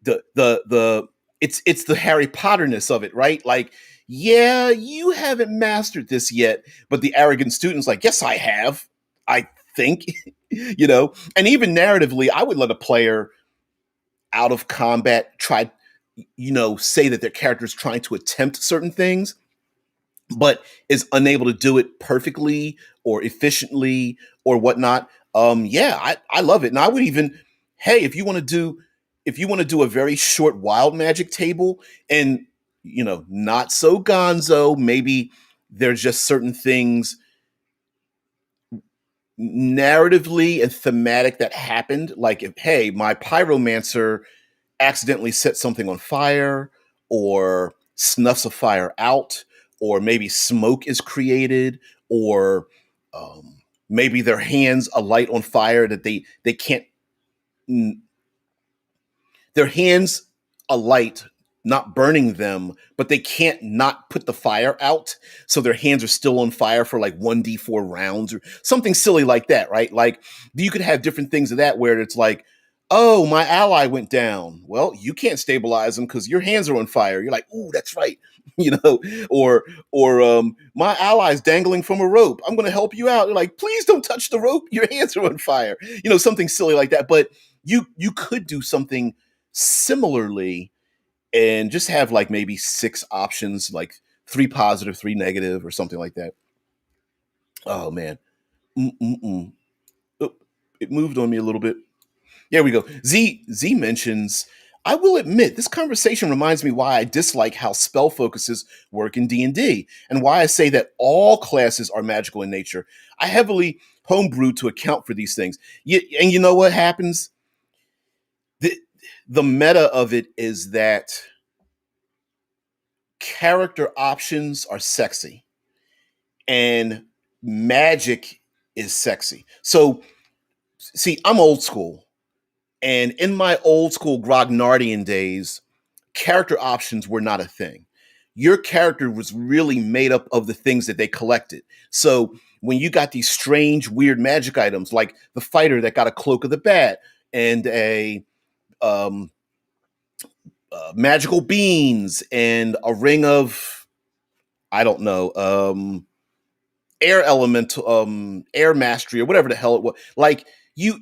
the it's the Harry Potterness of it, right? Like, yeah, you haven't mastered this yet, but the arrogant student's like, yes, I have. I think, and even narratively, I would let a player out of combat try, say that their character is trying to attempt certain things but is unable to do it perfectly or efficiently or whatnot. Yeah, I love it. And I would even, hey, if you want to do a very short wild magic table and not so gonzo, maybe there's just certain things narratively and thematic that happened. Like if, hey, my pyromancer accidentally sets something on fire or snuffs a fire out, or maybe smoke is created, or maybe their hands alight on fire that they can't their hands alight, not burning them, but they can't not put the fire out. So their hands are still on fire for like 1d4 rounds or something silly like that, right? Like you could have different things of that where it's like, oh, my ally went down. Well, you can't stabilize them because your hands are on fire. You're like, ooh, that's right. Or my ally's dangling from a rope. I'm gonna help you out. You're like, please don't touch the rope. Your hands are on fire. Something silly like that. But you could do something similarly and just have like maybe 6 options, like 3 positive, 3 negative, or something like that. Oh man. Mm-mm-mm. Oh, it moved on me a little bit. There we go. Z mentions, I will admit, this conversation reminds me why I dislike how spell focuses work in D&D, and why I say that all classes are magical in nature. I heavily homebrew to account for these things. And you know what happens? The, the meta of it is that character options are sexy and magic is sexy. So, see, I'm old school. And in my old school Grognardian days, character options were not a thing. Your character was really made up of the things that they collected. So when you got these strange, weird magic items, like the fighter that got a cloak of the bat and a um, magical beans and a ring of, I don't know, air element, air mastery, or whatever the hell it was. Like you,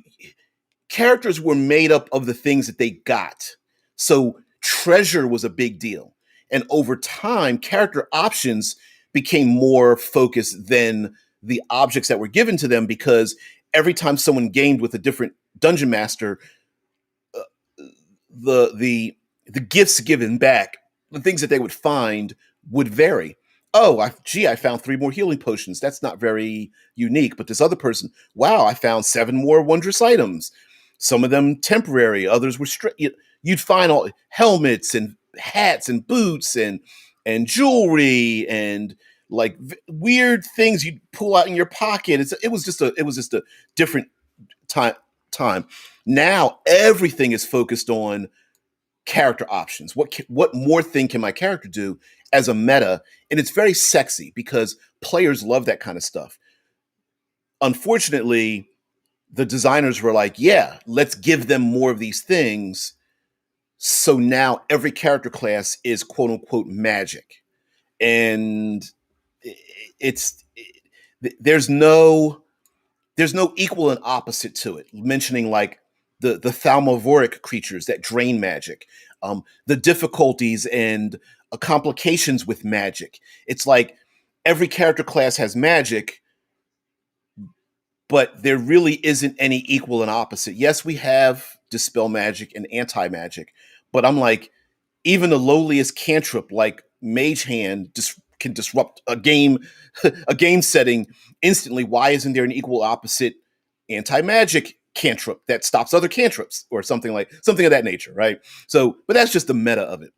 characters were made up of the things that they got. So treasure was a big deal. And over time, character options became more focused than the objects that were given to them, because every time someone gamed with a different dungeon master, uh, the gifts given back, the things that they would find would vary. Oh, I found 3 more healing potions. That's not very unique. But this other person, wow, I found 7 more wondrous items. Some of them temporary, others were strict. You'd find all helmets and hats and boots and jewelry and like weird things you'd pull out in your pocket. It was just a different time. Now everything is focused on character options. What more thing can my character do as a meta? And it's very sexy because players love that kind of stuff. Unfortunately, the designers were like, yeah, let's give them more of these things So now every character class is quote unquote magic. And it's there's no equal and opposite to it. Mentioning like the thalmavoric creatures that drain magic, the difficulties and complications with magic. It's like every character class has magic, but there really isn't any equal and opposite. Yes, we have dispel magic and anti magic, but I'm like, even the lowliest cantrip like Mage Hand can disrupt a game, a game setting instantly. Why isn't there an equal opposite anti magic cantrip that stops other cantrips or something of that nature, right? So, but that's just the meta of it.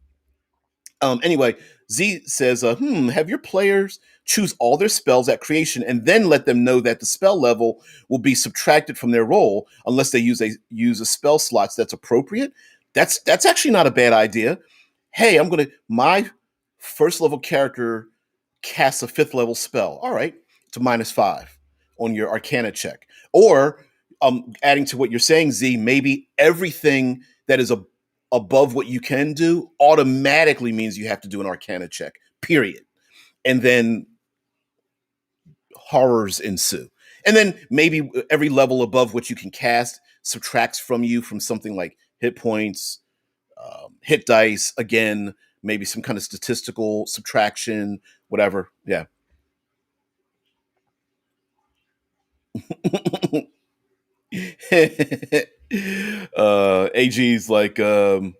Anyway, Z says, have your players choose all their spells at creation and then let them know that the spell level will be subtracted from their roll unless they use a spell slots that's appropriate. That's actually not a bad idea. Hey, my first level character casts a fifth level spell. All right, it's a -5 on your Arcana check. Or adding to what you're saying, Z, maybe everything that is above what you can do automatically means you have to do an Arcana check. Period. And then horrors ensue. And then maybe every level above what you can cast subtracts from you from something like hit points, hit dice, again, maybe some kind of statistical subtraction, whatever. Yeah. AG's like, Donnie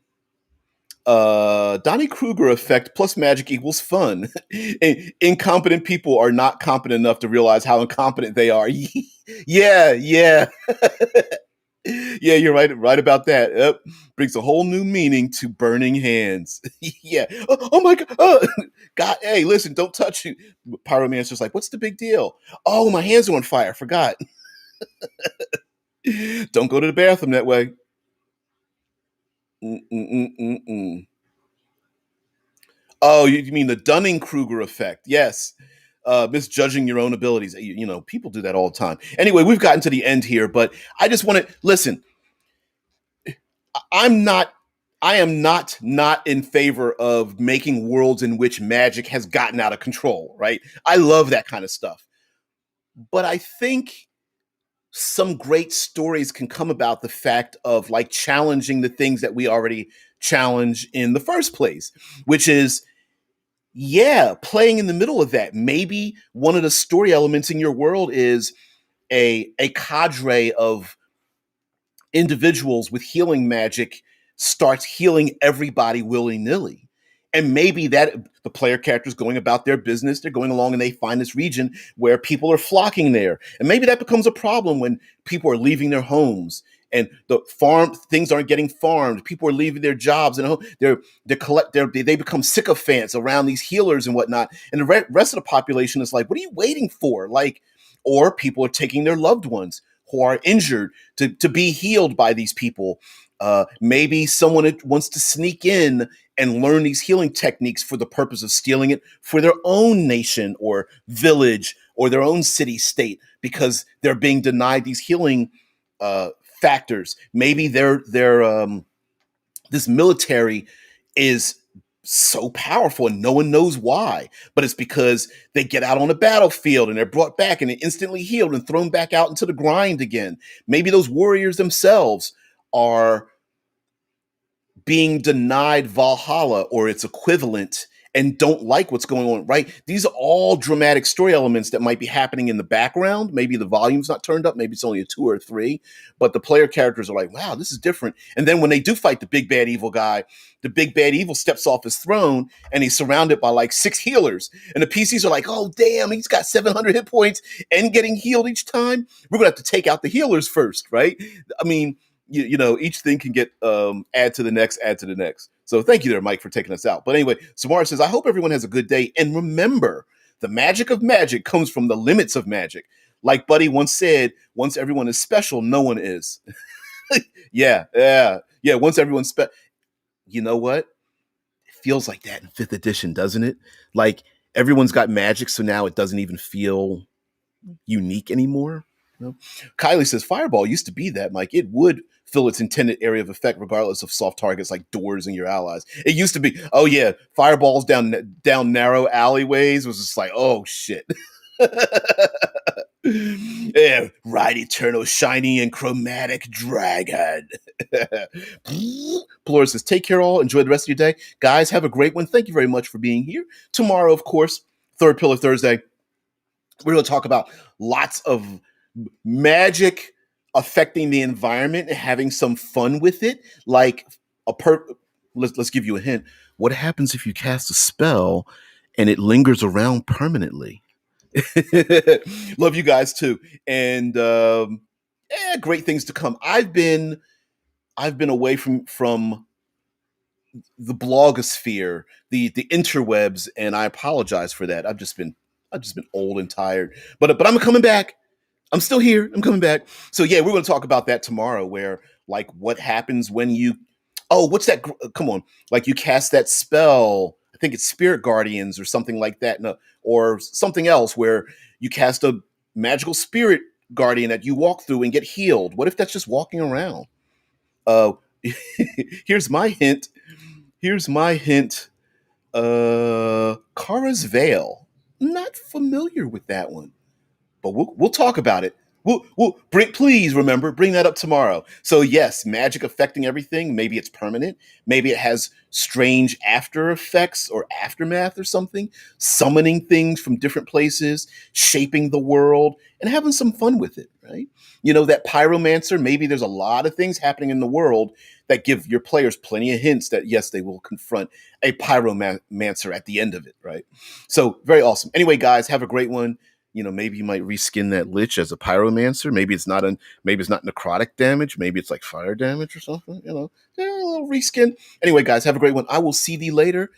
Kruger effect plus magic equals fun. Incompetent people are not competent enough to realize how incompetent they are. Yeah, yeah. Yeah, you're right about that. Yep. Brings a whole new meaning to burning hands. Yeah. Oh my god. God, hey, listen, don't touch you. Pyromancer's like, what's the big deal? Oh, my hands are on fire. Forgot. Don't go to the bathroom that way. Mm-mm-mm-mm-mm. Oh, you mean the Dunning-Kruger effect? Yes. Misjudging your own abilities. People do that all the time. Anyway, we've gotten to the end here, but I just want to listen. I'm not. I am not in favor of making worlds in which magic has gotten out of control. Right? I love that kind of stuff, but I think some great stories can come about the fact of like challenging the things that we already challenge in the first place, which is yeah, playing in the middle of that. Maybe one of the story elements in your world is a cadre of individuals with healing magic starts healing everybody willy-nilly. And maybe that the player characters going about their business, they're going along and they find this region where people are flocking there. And maybe that becomes a problem when people are leaving their homes and the farm things aren't getting farmed. People are leaving their jobs and they become sycophants around these healers and whatnot. And the rest of the population is like, what are you waiting for? Like, or people are taking their loved ones who are injured to be healed by these people. Maybe someone wants to sneak in and learn these healing techniques for the purpose of stealing it for their own nation or village or their own city state because they're being denied these healing uh, factors. Maybe this military is so powerful and no one knows why, but it's because they get out on the battlefield and they're brought back and they're instantly healed and thrown back out into the grind again. Maybe those warriors themselves are being denied Valhalla or its equivalent and don't like what's going on, right? These are all dramatic story elements that might be happening in the background. Maybe the volume's not turned up, maybe it's only a 2 or a 3, but the player characters are like, wow, this is different. And then when they do fight the big bad evil guy, the big bad evil steps off his throne and he's surrounded by like 6 healers. And the PCs are like, oh, damn, he's got 700 hit points and getting healed each time. We're going to have to take out the healers first, right? I mean, each thing can get add to the next. So thank you there, Mike, for taking us out. But anyway, Samara says, I hope everyone has a good day. And remember, the magic of magic comes from the limits of magic. Like Buddy once said, once everyone is special, no one is. Yeah. Once everyone's you know what? It feels like that in 5th edition, doesn't it? Like everyone's got magic, so now it doesn't even feel unique anymore. You know? Kylie says Fireball used to be that, Mike. It would fill its intended area of effect regardless of soft targets like doors and your allies. It used to be, oh yeah, fireballs down narrow alleyways was just like, oh shit. Yeah, ride eternal shiny and chromatic dragon. Plura says, take care all. Enjoy the rest of your day. Guys, have a great one. Thank you very much for being here. Tomorrow, of course, Third Pillar Thursday. We're going to talk about lots of magic affecting the environment and having some fun with it. Like let's give you a hint. What happens if you cast a spell and it lingers around permanently? Love you guys too, and great things to come. I've been away from the blogosphere, the interwebs, and I apologize for that. I've just been old and tired, but I'm coming back. I'm still here. I'm coming back. So yeah, we're going to talk about that tomorrow. Where like what happens when you, what's that? Come on, like you cast that spell. I think it's Spirit Guardians or something like that, no, or something else where you cast a magical spirit guardian that you walk through and get healed. What if that's just walking around? Uh, here's my hint. Here's my hint. Kara's Veil. Not familiar with that one, but we'll talk about it. We'll please remember, bring that up tomorrow. So yes, magic affecting everything. Maybe it's permanent. Maybe it has strange after effects or aftermath or something. Summoning things from different places, shaping the world, and having some fun with it, right? You know, that pyromancer, maybe there's a lot of things happening in the world that give your players plenty of hints that yes, they will confront a pyromancer at the end of it, right? So very awesome. Anyway, guys, have a great one. You know, maybe you might reskin that lich as a pyromancer. Maybe it's not necrotic damage. Maybe it's like fire damage or something. You know, a little reskin. Anyway, guys, have a great one. I will see thee later.